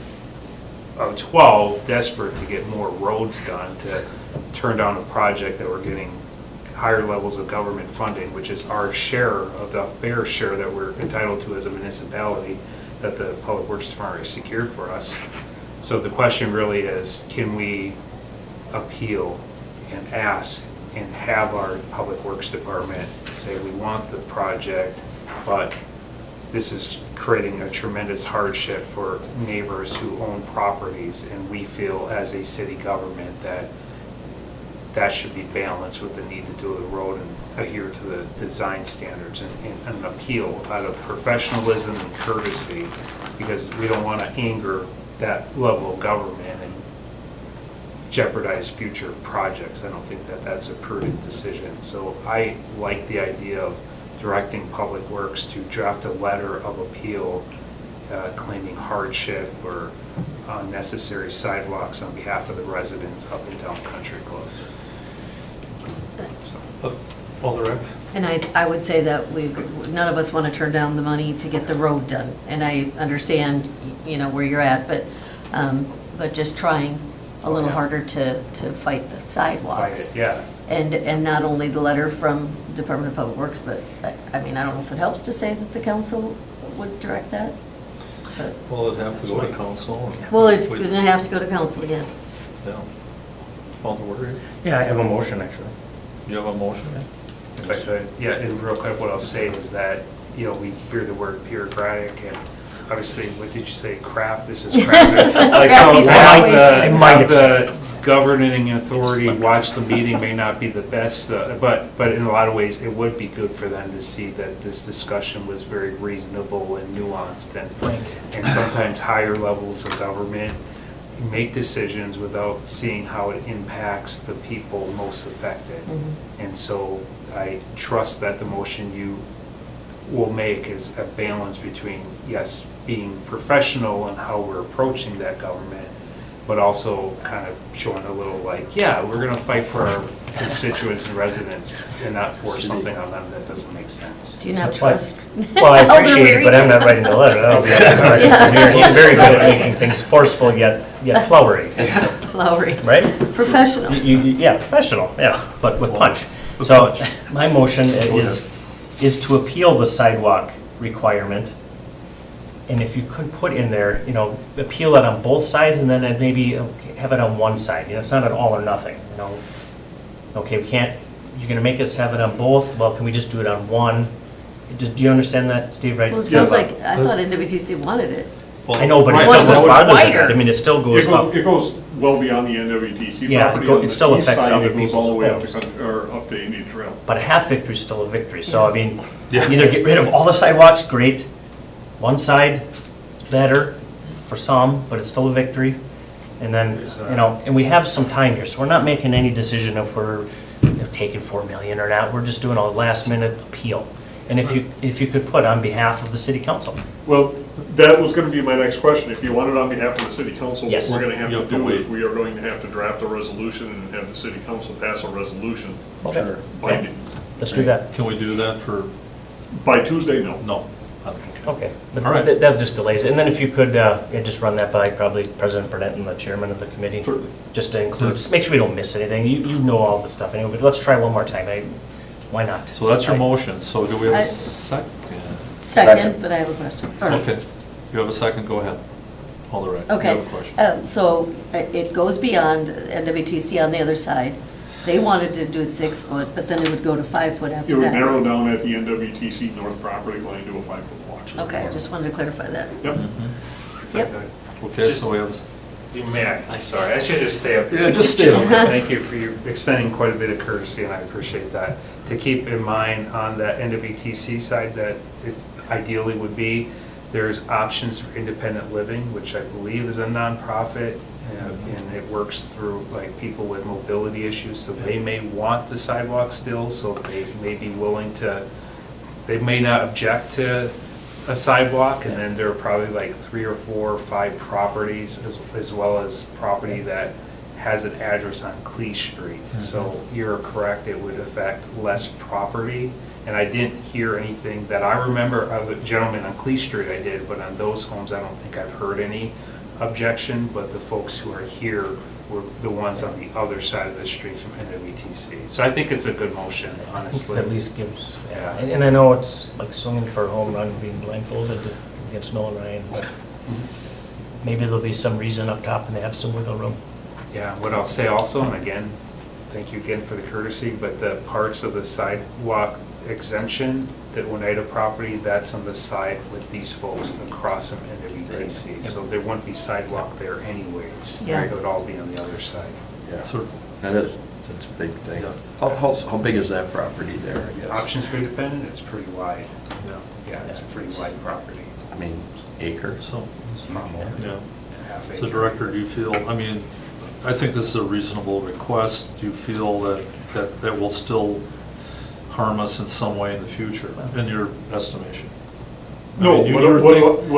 of 12 desperate to get more roads done to turn down a project that we're getting higher levels of government funding, which is our share of the fair share that we're entitled to as a municipality that the Public Works Department has secured for us. So the question really is, can we appeal and ask and have our Public Works Department say, we want the project, but this is creating a tremendous hardship for neighbors who own properties, and we feel as a city government that that should be balanced with the need to do the road and adhere to the design standards, and an appeal out of professionalism and courtesy, because we don't want to anger that level of government and jeopardize future projects. I don't think that that's a prudent decision. So I like the idea of directing Public Works to draft a letter of appeal claiming hardship or unnecessary sidewalks on behalf of the residents up and down Country Club. Alder. And I would say that none of us want to turn down the money to get the road done. And I understand, you know, where you're at, but just trying a little harder to fight the sidewalks. Fight it, yeah. And not only the letter from Department of Public Works, but, I mean, I don't know if it helps to say that the council would direct that. But- Well, it'd have to go to council. and Well, it's we- gonna have to go to council, yes. Yeah. Alder Woodring, Yeah, I have a motion, actually. do you have a motion? If I could, yeah, and real quick, what I'll say is that, you know, we hear the word bureaucratic, and obviously, what did you say, crap, this is crap. Like, so Crappy situation. have the governing authority watch the meeting may not be the best, but in a lot of ways, it would be good for them to see that this discussion was very reasonable and nuanced, and sometimes higher levels of government make decisions without seeing how it impacts the people most affected. And so I trust that the motion you will make is a balance between, yes, being professional in how we're approaching that government, but also kind of showing a little like, yeah, we're gonna fight for our constituents and residents and not force something on them that doesn't make sense. Do you not So what- trust? Well, I Elder appreciate it, but Larry? I'm not writing the letter. That'll be up to our engineer. He's very good at making things forceful yet flowery, Flowery. right? Professional. Yeah, professional, yeah, but with punch. With So punch. my motion is to appeal the sidewalk requirement. And if you could put in there, appeal it on both sides and then maybe have it on one side. It's not an all or nothing, Okay, we can't, you're gonna make us have it on both, well, can we just do it on one? Do you understand that, Steve, right? Well, it sounds like, I thought NWTC wanted it. I know, but it Right. still goes One was farther than wider. that. I mean, it still goes up. It goes well beyond the NWTC Yeah, property. it On the still east affects side, other it goes all the way up people's to, up to Indian Trail. But a half victory is still a victory, so I mean, Yeah. either get rid of all the sidewalks, great. One side, better for some, but it's still a victory. And then, and we have some time here, so we're not making any decision if we're taking 4 million or not. We're just doing a last minute appeal. And if you could put on behalf of the city council. Well, that was gonna be my next question. If you want it on behalf of the city council, what Yes. we're gonna have You to have to do is wait. we are going to have to draft a resolution and have the city council pass a resolution Okay. binding. Let's do that. Can we do that for, By Tuesday, no. no? Okay. But All right. that just delays it. And then if you could, just run that by probably President Burnett and the chairman of the committee. Certainly. Just to include, just make sure we don't miss anything. You know all this stuff anyway, but let's try one more time. Why not? So that's your motion, so do we have I- a second? Second, but I have a question. Or- Okay, you have a second, go ahead. All the right, you Okay, have a question. so it goes beyond NWTC on the other side. They wanted to do 6 foot, but then it would go to 5 foot It after would narrow that. down at the NWTC north property line to a 5-foot walk. Okay, just wanted to clarify that. Yep. Yep. Okay, so we have, I'm sorry, I should just stay up. Yeah, just stay up. Thank you for extending quite a bit of courtesy, and I appreciate that. To keep in mind on the NWTC side that it's ideally would be, there's options for independent living, which I believe is a nonprofit, and it works through like people with mobility issues, so they may want the sidewalk still, so they may be willing to, they may not object to a sidewalk, and then there are probably like 3 or 4 or 5 properties, as well as property that has an address on Clee Street. So you're correct, it would affect less property. And I didn't hear anything that I remember of the gentleman on Clee Street I did, but on those homes, I don't think I've heard any objection. But the folks who are here were the ones on the other side of the street from NWTC. So I think it's a good motion, This honestly. at least gives, Yeah. and I know it's like swinging for a home run, being blindfolded against Nolan Ryan, but maybe there'll be some reason up top and they have some wiggle room. Yeah, what I'll say also, and again, thank you again for the courtesy, but the parts of the sidewalk exemption, the Oneida property, that's on the side with these folks across from NWTC. So there wouldn't be sidewalk there anyways. Yeah. It would all be on the other side. Yeah, so, that's a big thing. Yeah. How big is that property there, I guess? Options for independent, it's pretty wide. yeah, Yeah, it's a pretty wide property. I mean, acres? so, yeah. Half So acre. Director, do you feel, I mean, I think this is a reasonable request. Do you feel that will still harm us in some way in the future, in your estimation? I No, mean, you were thinking-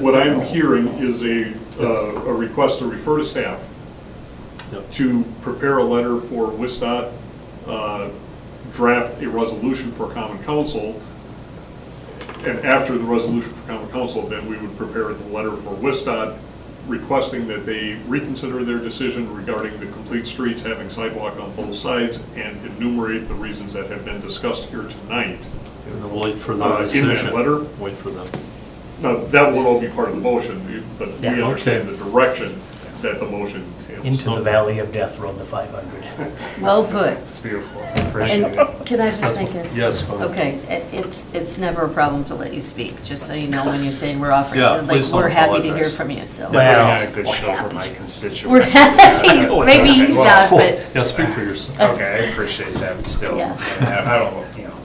what I'm hearing is a request to refer to staff Yep. to prepare a letter for WISDOT, draft a resolution for common council, and after the resolution for common council, then we would prepare the letter for WISDOT requesting that they reconsider their decision regarding the complete streets having sidewalk on both sides and enumerate the reasons that have been discussed here tonight. And then wait for the In that decision. letter? Wait for them. Now, that will all be part of the motion, but Yeah. we understand Okay. the direction that the motion entails. Into the valley of death rode the 500. Well, good. It's beautiful. I appreciate And it. can I just make a? Yes, go ahead. Okay, it's never a problem to let you speak, just so you know when you're saying we're offering, Yeah, like, please don't we're happy to hear apologize. from you, so. Well, Putting on a good show for my constituents. We're happy, maybe he's not, but, Yeah, speak for yourself. Okay, I appreciate that, but still, Yeah. I don't,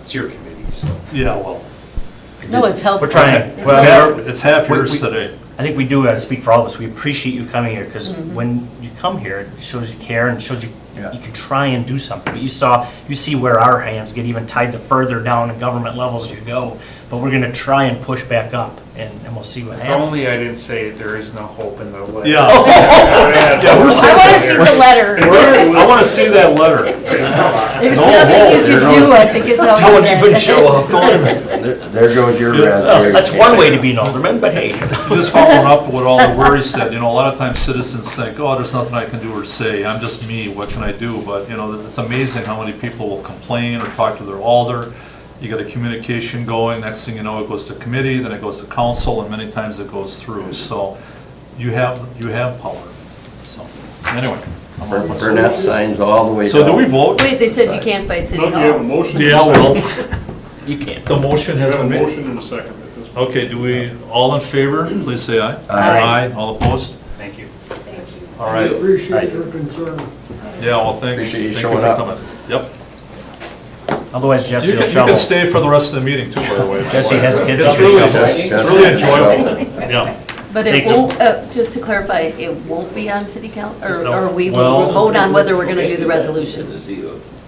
it's your committee, so. Yeah, well, no, it's helpful. We're trying. It's Well, helpful. it's half yours we- today. I think we do speak for all of us. We appreciate you coming here because when you come here, it shows you care and shows you Yeah. you can try and do something. But you see where our hands get even tied the further down in government levels you go. But we're going to try and push back up. and we'll see what If happens. only I didn't say there is no hope in the letter. Yeah. Yeah, who said I want to that see here? the letter. I want to see that letter. There's No nothing you hope. can do, I think is all Don't he said. even show up. There goes your raspberry. That's one way to be an alderman, but hey. Just following up what all the worries said, you know, a lot of times citizens think, oh, there's nothing I can do or say, I'm just me, what can I do? But, you know, it's amazing how many people will complain or talk to their alder. You get a communication going, next thing you know, it goes to committee, then it goes to council, and many times it goes through. So you have power. So, anyway. I'm all for it. Burnett signs all the way down. So do we vote? Wait, they said you can't fight City No, you have a Hall. motion. Yeah, well, You can't. the motion You has have a been made. motion and a second at this point. Okay, do we, all in favor, please say aye. Aye. All opposed? Thank you. All right. Appreciate your concern. Yeah, well, thanks. Appreciate you Thank showing for up. coming. Yep. Otherwise Jesse You will can shovel. stay for the rest of the meeting too, by the way. Jesse has kids It's to really, shovel. it's really enjoyable. Yeah. But Take it them. won't, just to clarify, it won't be on city council, No. or we Well- will vote on whether we're gonna do the resolution.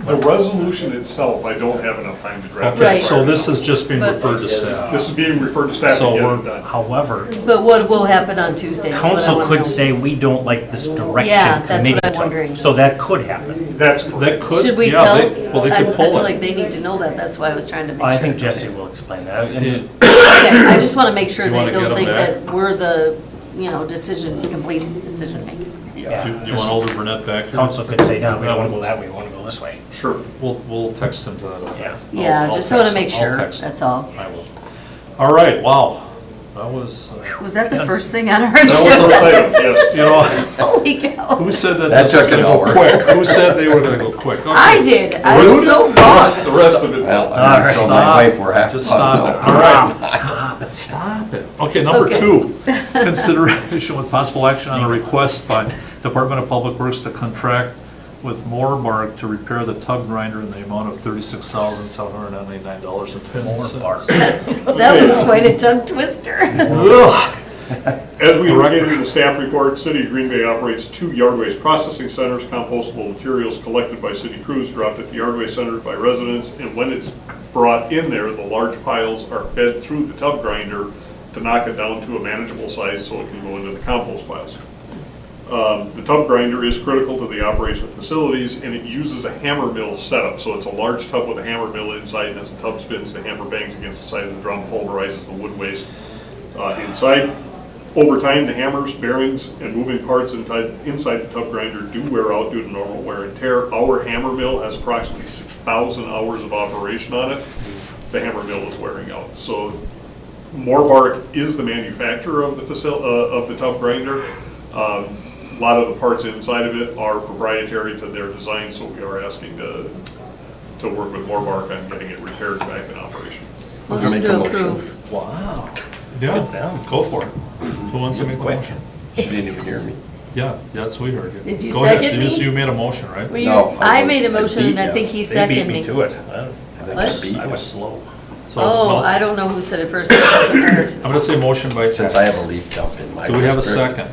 The resolution itself, I don't have enough time to draft. Okay, Right. so this is just being But- referred to staff. This is being referred to staff So to get we're- it done. However, But what will happen on Tuesday? is what I council wanna could know. say, we don't like this direction Yeah, that's what committee I'm took. wondering. So that could happen. That's correct. That could, Should we yeah, tell? well, they I could pull feel like it. they need to know that, that's why I was trying to make sure. I think Jesse will explain that. And Yeah. Okay, I just wanna make sure You they wanna get don't 'em think back? that we're the, you know, complete decision making. Do you want Alder Burnett back here? council could say, no, we don't want to go that way, we want to go this way. Sure. We'll text him to that effect. Yeah. Yeah, I'll just wanna text make him. I'll sure, text him. that's all. I will. All right, wow. That was, Was that the first thing on our was First agenda? item, yes. you know, Holy cow. who said that That this was took an gonna go hour. quick? Who said they were gonna go quick? Okay. I did, I was so The wrong. rest of it. Well, All right, so my stop. wife were half. Just stop it. All right. Stop it. Okay, number Okay. 2, consideration with possible action on a request by Department of Public Works to contract with Morbark to repair the tub grinder in the amount of $36,799.10. Morbark. That was quite a tongue twister. Ugh. As we indicated in the staff report, City of Green Bay operates 2 yard waste processing centers. Compostable materials collected by city crews dropped at the yard waste centers by residents, and when it's brought in there, the large piles are fed through the tub grinder to knock it down to a manageable size so it can go into the compost piles. The tub grinder is critical to the operation of facilities, and it uses a hammer mill setup. So it's a large tub with a hammer mill inside, and as the tub spins, the hammer bangs against the side of the drum, pulverizes the wood waste inside. Over time, the hammers, bearings, and moving parts inside the tub grinder do wear out due to normal wear and tear. Our hammer mill has approximately 6,000 hours of operation on it. The hammer mill is wearing out. So Morbark is the manufacturer of the tub grinder. A lot of the parts inside of it are proprietary to their design, so we are asking to work with Morbark on getting it repaired and back in operation. Motion Make a to motion. approve. Wow. Yeah, Good down. go for it. Who wants to make the motion? She didn't even hear me. Yeah, yes, we heard you. Did you Go ahead. second You me? You made a motion, right? Were you- No, I I made a was- I motion beat and I you. think he They beat seconded me me. to it. What? I was slow. So, Oh, no, I don't know who said it first, it doesn't hurt. I'm gonna say motion by, Since I have a leaf dump in my. do we have a district. second?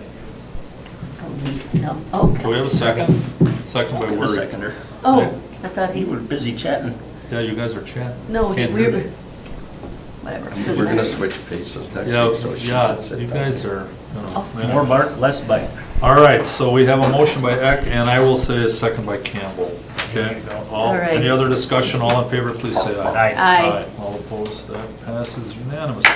Oh, Do we have a second? Second by The Worry. seconder. oh, I thought You he, were busy chatting. Yeah, you guys are chatting. no, Can't we're, hear me. whatever. We're doesn't gonna matter. switch paces next Yeah, week, so she yeah, can sit you down. guys are, Oh. More bark, less bite. all right, so we have a motion by Eck, and I will say a second by Campbell. There Okay? you go. All right. Any other discussion, all in favor, please say aye. Aye. Aye. All opposed, that passes unanimously.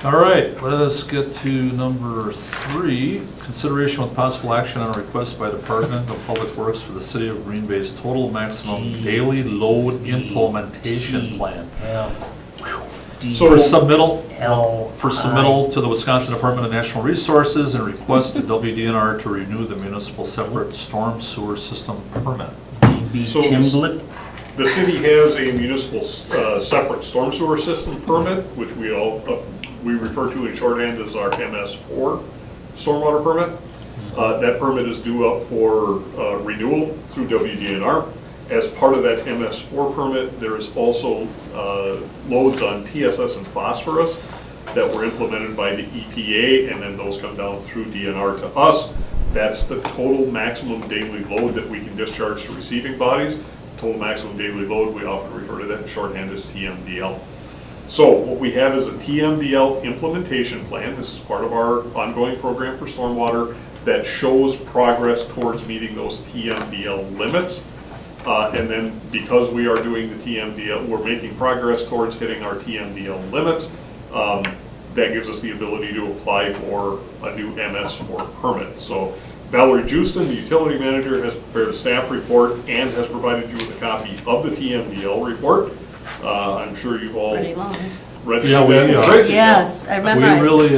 All right, let us get to number 3, consideration with possible action on a request by Department of Public Works for the City of Green Bay's total maximum daily load implementation plan. Yeah. So- For submittal, L. for submittal to the Wisconsin Department of Natural Resources and request to WDNR to renew the municipal separate storm sewer system permit. GB So- Timblett. The city has a municipal separate storm sewer system permit, which we refer to in shorthand as our MS4 stormwater permit. That permit is due up for renewal through WDNR. As part of that MS4 permit, there is also loads on TSS and phosphorus that were implemented by the EPA, and then those come down through DNR to us. That's the total maximum daily load that we can discharge to receiving bodies. Total maximum daily load, we often refer to that in shorthand as TMDL. So what we have is a TMDL implementation plan. This is part of our ongoing program for stormwater that shows progress towards meeting those TMDL limits. And then because we are doing the TMDL, we're making progress towards hitting our TMDL limits. That gives us the ability to apply for a new MS4 permit. So Valerie Jewston, the utility manager, has prepared a staff report and has provided you with a copy of the TMDL report. I'm sure you've all Pretty long. read through Yeah, we, that. Right? Yes, I We memorized. really,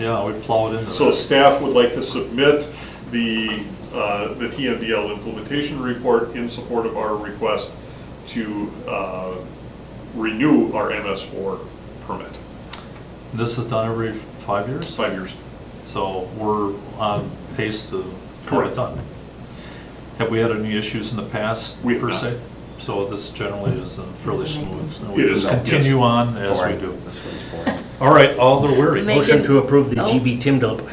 yeah, we plowed into So that. staff would like to submit the TMDL implementation report in support of our request to renew our MS4 permit. This is done every 5 years? 5 years. So we're on pace to have Correct. it done. Have we had any issues in the past, We have per not. se? So this generally is fairly smooth, and It we is, just yes. continue on as we Boring. do. This one's boring. All right, Alder Weary. Make Motion it- to approve the Oh. GB Tim Dilip.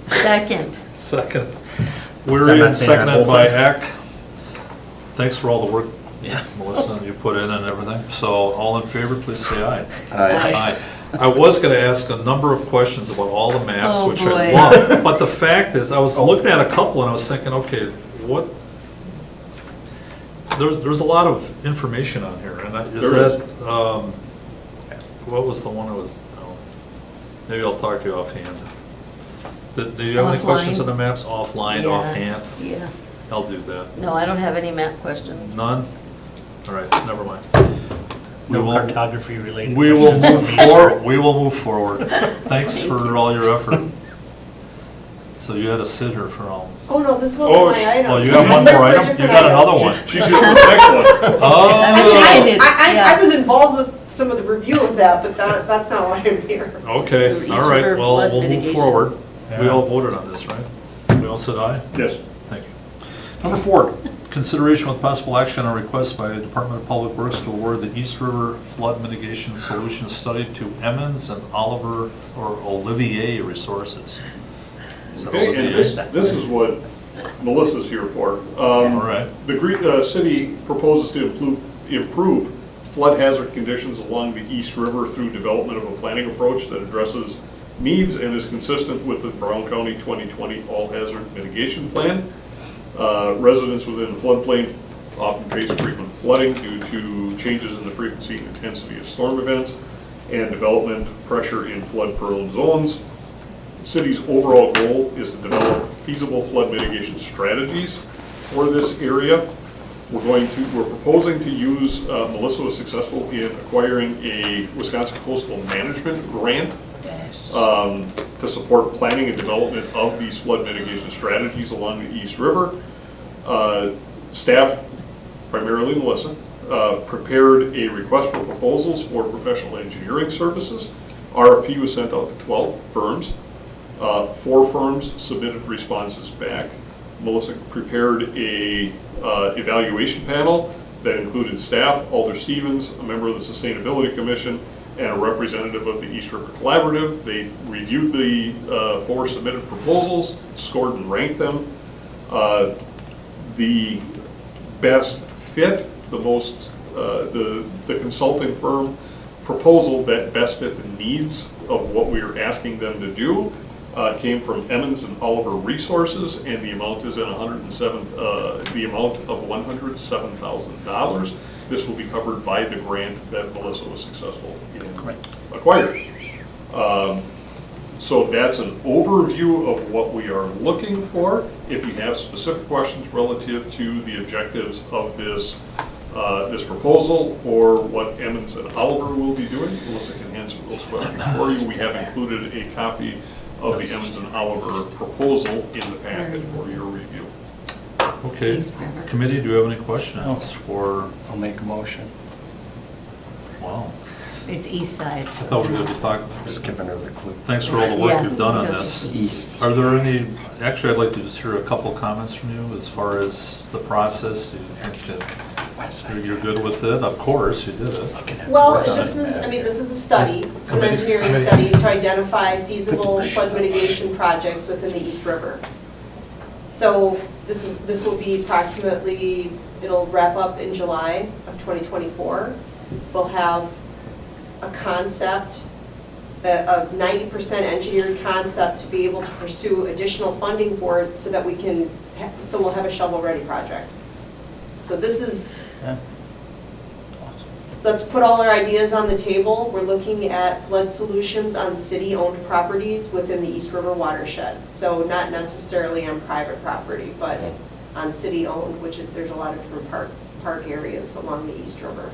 Second. Second. I'm Weary, not and saying that seconded both by ways. Eck. Thanks for all the work, Yeah. Melissa, you put in and everything. So all in favor, please say aye. Aye. I was gonna ask a number of questions about all the maps, Oh, which boy. I love, but the fact is, I was looking at a couple and I was thinking, okay, what? There's a lot of information on here, and is There that, is. what was the one I was, oh, maybe I'll talk to you offhand. Do you have any questions Offline? on the maps offline, Yeah. offhand? Yeah. I'll do that. No, I don't have any map questions. None? All right, never mind. We No will- cartography related. We will questions. move forward, we will move forward. Thanks for all your effort. So you had to sit here for all. Oh, no, this Oh, wasn't my item. Oh, you have one more For a item? You different got item. another one? She's here for the next one. I was Oh, thinking it's, I yeah. was involved with some of the review of that, but that's not why I'm here. okay, The all right, East River well, flood we'll move mitigation. forward. We Yeah. all voted on this, right? We all said aye? Yes. Thank you. Number 4, consideration with possible action on request by the Department of Public Works to award the East River Flood Mitigation Solutions Study to Emmons and Oliver, or Olivier Resources. Is that Okay, and Olivier? this is what Melissa's here for. All right, The city proposes to improve flood hazard conditions along the East River through development of a planning approach that addresses needs and is consistent with the Brown County 2020 All Hazard Mitigation Plan. Residents within the floodplain often face frequent flooding due to changes in the frequency and intensity of storm events and development pressure in flood-prone zones. The city's overall goal is to develop feasible flood mitigation strategies for this area. We're proposing to use, Melissa was successful in acquiring a Wisconsin Coastal Management grant to support planning and development of these flood mitigation strategies along the East River. Staff, primarily Melissa, prepared a request for proposals for professional engineering services. RFP was sent out to 12 firms. 4 firms submitted responses back. Melissa prepared a evaluation panel that included staff, Alder Stevens, a member of the Sustainability Commission, and a representative of the East River Collaborative. They reviewed the 4 submitted proposals, scored and ranked them. The best fit, the consulting firm proposal that best fit the needs of what we are asking them to do came from Emmons and Oliver Resources, and the amount is at the amount of $107,000. This will be covered by the grant that Melissa was successful in acquiring. So that's an overview of what we are looking for. If you have specific questions relative to the objectives of this proposal or what Emmons and Oliver will be doing, Melissa can answer those questions for you. We have included a copy of the Emmons and Oliver proposal in the packet for your review. okay. East River. Committee, do you have any questions for, I'll make a motion. wow, It's east side. I so- thought we were going to talk, Just giving her the clue. thanks for all the work Yeah. you've done on Because this. it's East. Are there any, actually, I'd like to just hear a couple comments from you as far as the process. Do you think that you're good with it? Of course, you did it. Well, this is a study, it's an engineering study to identify feasible flood mitigation projects within the East River. So this will be approximately, it'll wrap up in July of 2024. We'll have a concept, a 90% engineered concept to be able to pursue additional funding for it so that we can, so we'll have a shovel-ready project. So this is, Yeah. let's put all our ideas on the table. We're looking at flood solutions on city-owned properties within the East River watershed. So not necessarily on private property, but on city-owned, which is, there's a lot of different park areas along the East River.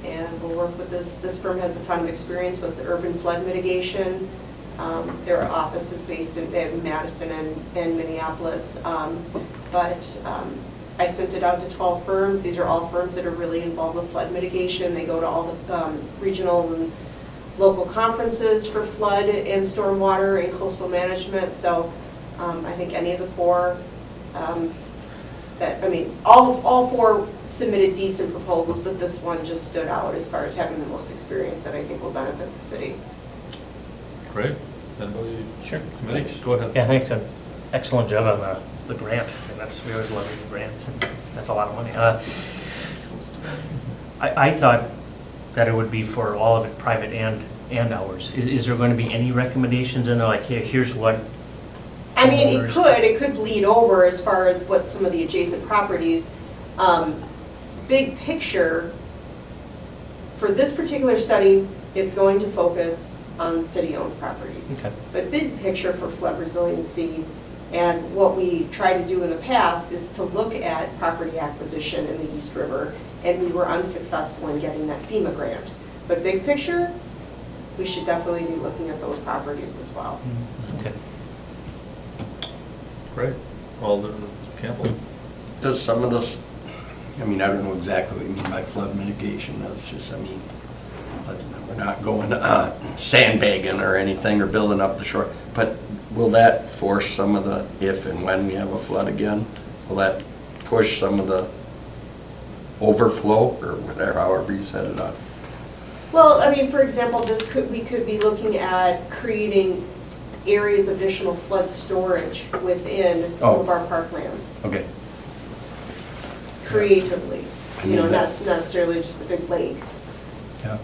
And we'll work with this firm has a ton of experience with urban flood mitigation. Their office is based in Madison and Minneapolis. I sent it out to 12 firms. These are all firms that are really involved with flood mitigation. They go to all the regional and local conferences for flood and stormwater and coastal management. So I think any of the four, all four submitted decent proposals, but this one just stood out as far as having the most experience that I think will benefit the city. Great. Anybody? Sure. Committee? Go ahead. Yeah, thanks, an excellent job on the grant, and we always love the grants, that's a lot of money. I thought that it would be for all of it, private and ours. Is there going to be any recommendations in there, like, here's what? I mean, it could bleed over as far as what some of the adjacent properties. Big picture, for this particular study, it's going to focus on city-owned properties. Okay. But big picture for flood resiliency, and what we tried to do in the past is to look at property acquisition in the East River, and we were unsuccessful in getting that FEMA grant. But big picture, we should definitely be looking at those properties as well. Okay. Great. Alderman Campbell. Does some of this, I mean, I don't know exactly what you mean by flood mitigation, that's just, I mean, we're not going sandbagging or anything or building up the shore, but will that force some of the, if and when we have a flood again, will that push some of the overflow or whatever, however you set it up? Well, I mean, for example, we could be looking at creating areas of additional flood storage within some of our parklands, Okay. creatively. You know, not that- necessarily just a big lake. Yeah.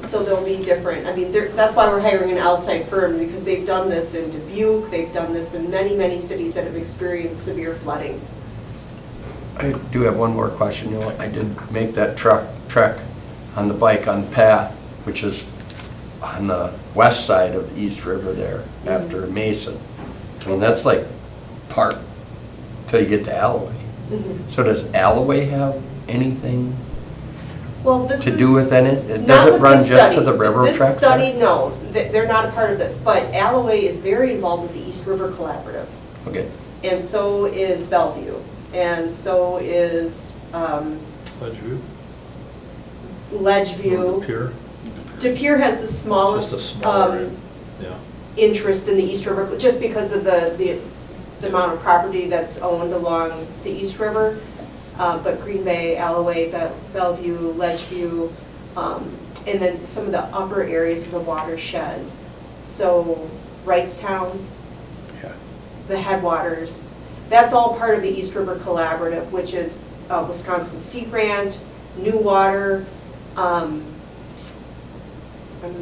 So there'll be different, I mean, that's why we're hiring an outside firm, because they've done this in Dubuque, they've done this in many, many cities that have experienced severe flooding. I do have one more question, you know, I did make that trek on the bike on the path, which is on the west side of the East River there, after Mason. I mean, that's like part till you get to Alloway. So does Alloway have anything Well, this to is. do with it? Not Does it with run this just to study. the river This tracks? study, no, they're not a part of this, but Alloway is very involved with the East River Collaborative, Okay, and so is Bellevue, and so is Ledgeview? Ledgeview. Pier? De Pere has the Just a smallest small area. Yeah. interest in the East River, just because of the amount of property that's owned along the East River. But Green Bay, Alloway, Bellevue, Ledgeview, and then some of the upper areas of the watershed. So Wrightstown, yeah. the headwaters, that's all part of the East River Collaborative, which is Wisconsin Sea Grant, New Water, I'm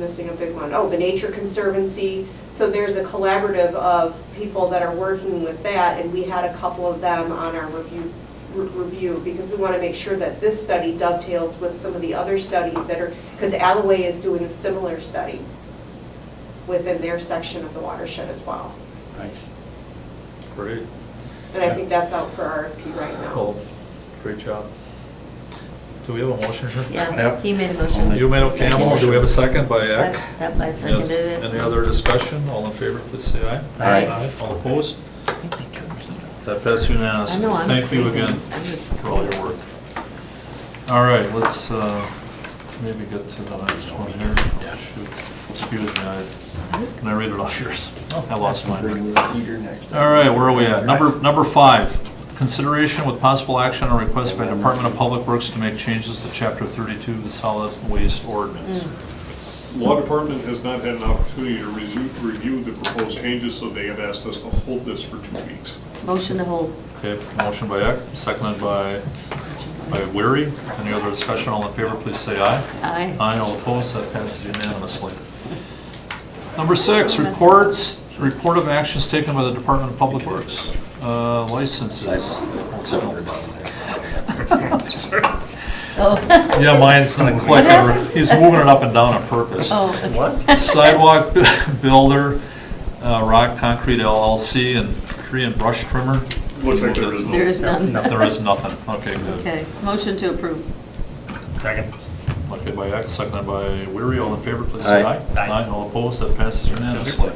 missing a big one. Oh, the Nature Conservancy. So there's a collaborative of people that are working with that, and we had a couple of them on our review because we want to make sure that this study dovetails with some of the other studies that are, because Alloway is doing a similar study within their section of the watershed as well. Nice. Great. And I think that's out for RFP right now. Well, great job. Do we have a motion here? Yeah, Yep. he made a motion. You made a Campbell, do we have a second by Eck? That I seconded Yes. it. Any other discussion? All in favor, please say aye. Aye. All opposed? That passes unanimously. I know, I'm Thank you freezing. again I'm just, for all your work. All right, let's maybe get to the next one here. Oh, shoot. Excuse me, can I read it off yours? I lost mine. Bring the heater next time. All right, where are we at? Number 5, consideration with possible action on request by Department of Public Works to make changes to Chapter 32 of the solid waste ordinance. Law Department has not had an opportunity to review the proposed changes, so they have asked us to hold this for 2 weeks. Motion to hold. Okay, motion by Eck, seconded by Weary. Any other discussion? All in favor, please say aye. Aye. Aye, all opposed, that passes unanimously. Number 6, report of actions taken by the Department of Public Works. Licenses. Oh, Yeah, mine's not clicking. He's moving it up and down on purpose. oh, What? Sidewalk builder, Rock Concrete LLC, and tree and brush trimmer. Looks like there is no. there is none. There is nothing. Okay, good. Okay, motion to approve. Second. Okay, by Eck, seconded by Weary. All in favor, please say aye. Aye. Aye, all opposed, that passes unanimously.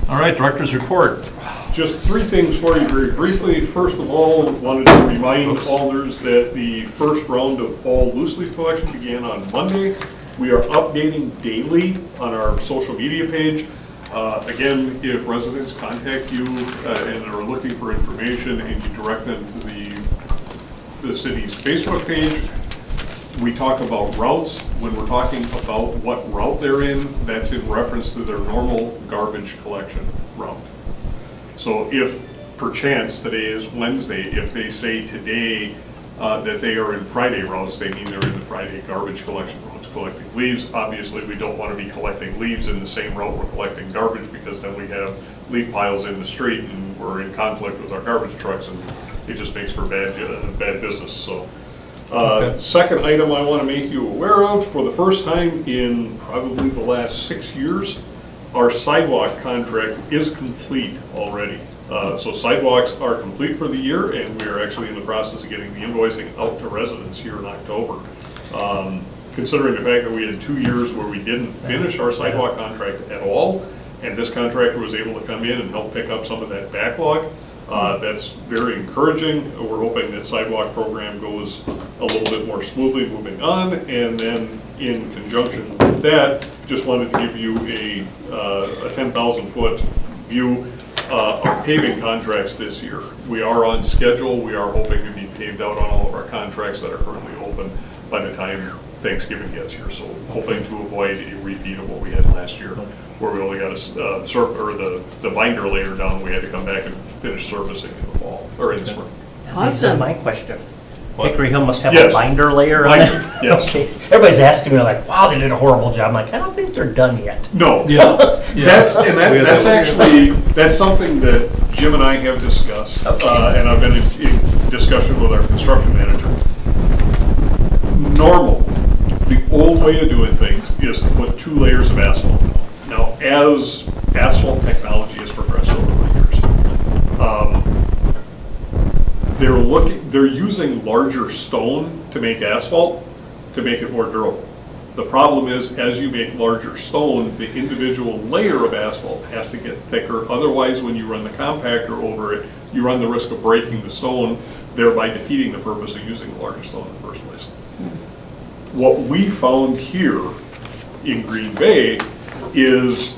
All right, director's report. Just 3 things for you very briefly. First of all, wanted to remind callers that the first round of fall loose leaf collection began on Monday. We are updating daily on our social media page. Again, if residents contact you and are looking for information and you direct them to the city's Facebook page, we talk about routes. When we're talking about what route they're in, that's in reference to their normal garbage collection route. So if perchance today is Wednesday, if they say today that they are in Friday routes, they mean they're in the Friday garbage collection routes collecting leaves. Obviously, we don't want to be collecting leaves in the same route we're collecting garbage, because then we have leaf piles in the street and we're in conflict with our garbage trucks, and it just makes for bad business. So. Second item I want to make you aware of, for the first time in probably the last 6 years, our sidewalk contract is complete already. So sidewalks are complete for the year, and we are actually in the process of getting the invoicing out to residents here in October. Considering the fact that we had 2 years where we didn't finish our sidewalk contract at all, and this contractor was able to come in and help pick up some of that backlog, that's very encouraging. We're hoping that sidewalk program goes a little bit more smoothly moving on, and then in conjunction with that, just wanted to give you a 10,000-foot view of paving contracts this year. We are on schedule. We are hoping to be paved out on all of our contracts that are currently open by the time Thanksgiving gets here. So hoping to avoid a repeat of what we had last year, where we only got the binder layer down. We had to come back and finish servicing in the fall, or in the spring. Awesome. My question. What? Hickory Hill must have Yes. a binder layer on it? Binder, yes. Okay. Everybody's asking me like, wow, they did a horrible job. I'm like, I don't think they're done yet. No. Yeah. That's something that Jim and I have discussed, and I've been in discussion with our construction manager. Normal, the old way of doing things is to put 2 layers of asphalt down. Now, as asphalt technology has progressed over the years, they're using larger stone to make asphalt to make it more durable. The problem is, as you make larger stone, the individual layer of asphalt has to get thicker. Otherwise, when you run the compactor over it, you run the risk of breaking the stone, thereby defeating the purpose of using the larger stone in the first place. What we found here in Green Bay is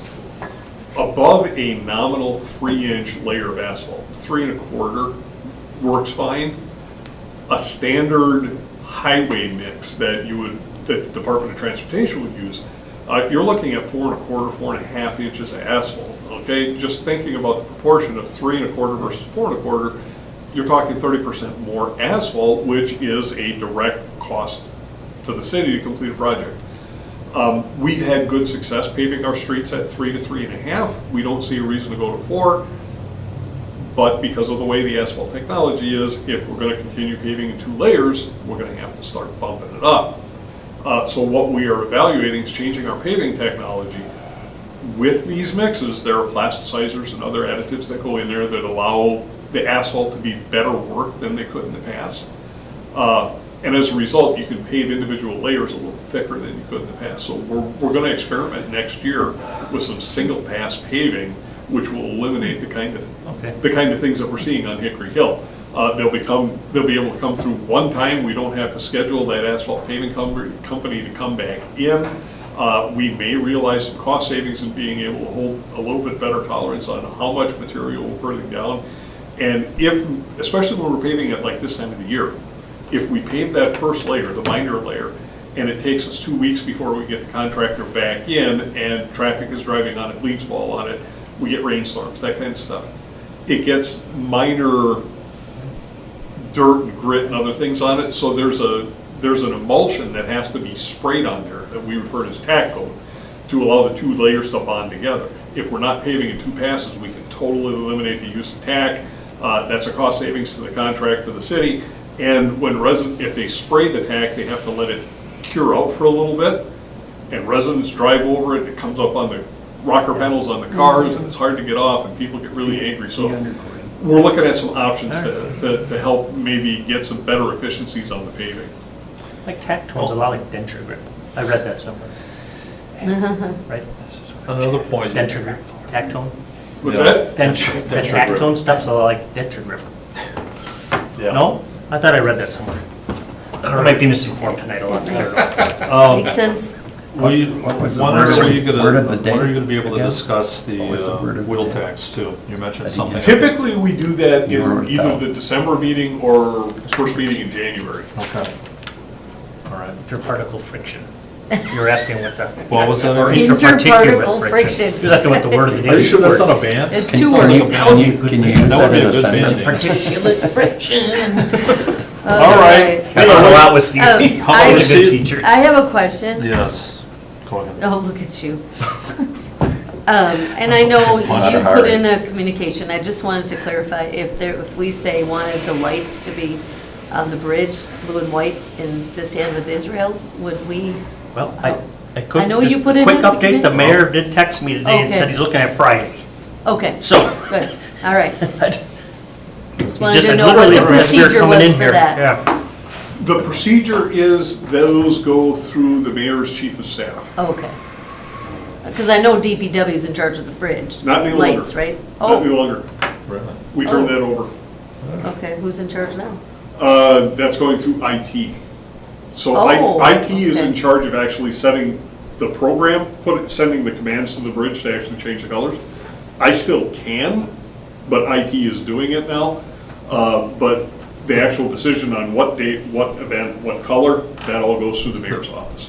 above a nominal 3-inch layer of asphalt, 3 1/4 works fine. A standard highway mix that the Department of Transportation would use, you're looking at 4 1/4, 4.5 inches of asphalt. Okay, just thinking about the proportion of 3 1/4 versus 4 1/4, you're talking 30% more asphalt, which is a direct cost to the city to complete a project. We've had good success paving our streets at 3 to 3.5. We don't see a reason to go to 4. But because of the way the asphalt technology is, if we're going to continue paving in 2 layers, we're going to have to start bumping it up. So what we are evaluating is changing our paving technology. With these mixes, there are plasticizers and other additives that go in there that allow the asphalt to be better work than they could in the past. And as a result, you can pave individual layers a little thicker than you could in the past. So we're going to experiment next year with some single pass paving, which will eliminate the kind of things that we're seeing on Hickory Hill. They'll be able to come through one time. We don't have to schedule that asphalt paving company to come back in. We may realize some cost savings in being able to hold a little bit better tolerance on how much material we're putting down. And especially when we're paving it like this time of the year, if we pave that first layer, the binder layer, and it takes us 2 weeks before we get the contractor back in, and traffic is driving on it, leaves fall on it, we get rainstorms, that kind of stuff. It gets minor dirt and grit and other things on it, so there's an emulsion that has to be sprayed on there that we refer to as tack coat to allow the two layers to bond together. If we're not paving in 2 passes, we can totally eliminate the use of tack. That's a cost savings to the contract, to the city. And when if they spray the tack, they have to let it cure out for a little bit. And residents drive over it, it comes up on the rocker panels on the cars, and it's hard to get off, and people get really angry. So we're looking at some options to help maybe get some better efficiencies on the paving. Like Tactone's a lot like denture grip. I read that somewhere. Right? Another point. Denture grip, Tactone. What's that? Denture, the Tactone stuff's a lot like denture grip. Yeah. No? I thought I read that somewhere. I might be misinformed tonight a lot. I don't know. Makes sense. When are you Word of the day gonna be able to again? discuss the What was the word of the wheel day? tax too? You mentioned I didn't something. get Typically, we do that You were in either down. the December meeting or first meeting in January. Okay. All right. Interparticle friction. You're asking what the. What was that? Or Aaron? Interparticle friction. You're asking what the word of the day. Are you sure that's word. not a band? It's Can 2 you- words. Can you use That that would be in a a good band sentence? name. Friction. All right. I learned a lot with Steve. Um, He I- was a good teacher. I have a question. Yes. Go ahead. Oh, look at you. And I know Not you a put hurry. in a communication, I just wanted to clarify, if we say wanted the lights to be on the bridge, blue and white, and to stand with Israel, would we? Well, I could. I know just you put it Quick in- update, the mayor did text me today and Okay. said he's looking at Friday. Okay, So. good, all right. Just He wanted just to said know what literally the we're gonna- we're procedure coming was in for here. that. Yeah. The procedure is those go through the mayor's chief of staff. Okay. Because I know DPW is in charge of the bridge. Not any longer. Lights, right? Not any Oh, longer. Really? We turned Oh. that over. okay, who's in charge now? That's going through IT. So Oh, IT is in okay. charge of actually setting the program, sending the commands to the bridge to actually change the colors. I still can, but IT is doing it now. But the actual decision on what date, what event, what color, that all goes through the mayor's office.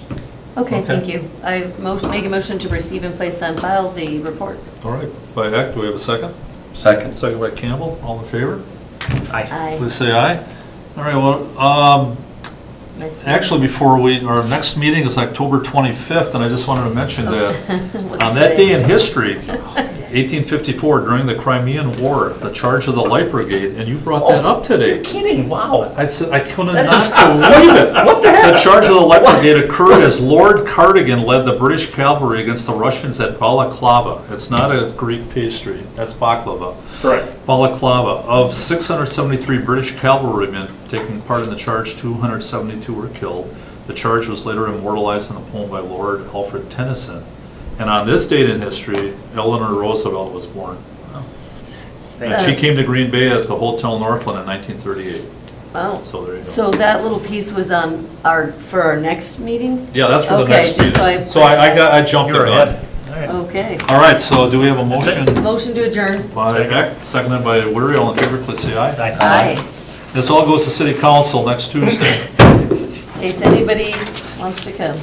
Okay, thank you. I make a motion to receive and place on file the report. All right. By Eck, do we have a second? Second. Second by Campbell. All in favor? Aye. Aye. Please say aye. All right, well, Next actually, our next meeting is October 25th, and I just wanted to mention that What's on that today? day in history, 1854, during the Crimean War, the charge of the Light Brigade, and you brought that up today. You're kidding, wow. I said, I couldn't not believe it. What the heck? The charge of the Light Brigade occurred as Lord Cardigan led the British cavalry against the Russians at Balaclava. It's not a Greek pastry, that's baklava. Correct. Balaclava. Of 673 British cavalrymen taking part in the charge, 272 were killed. The charge was later immortalized in a poem by Lord Alfred Tennyson. And on this date in history, Eleanor Roosevelt was born. And she came to Green Bay at the Hotel Northland in 1938. Oh, So there you go. so that little piece was on for our next meeting? Yeah, that's for the Okay, next just meeting. so I jumped the You're gun. ahead. All right. Okay. All right, so do we have a motion Motion to adjourn. by Eck, seconded by Weary? All in favor, please say aye. Aye. Aye. This all goes to city council next Tuesday. In case anybody wants to come.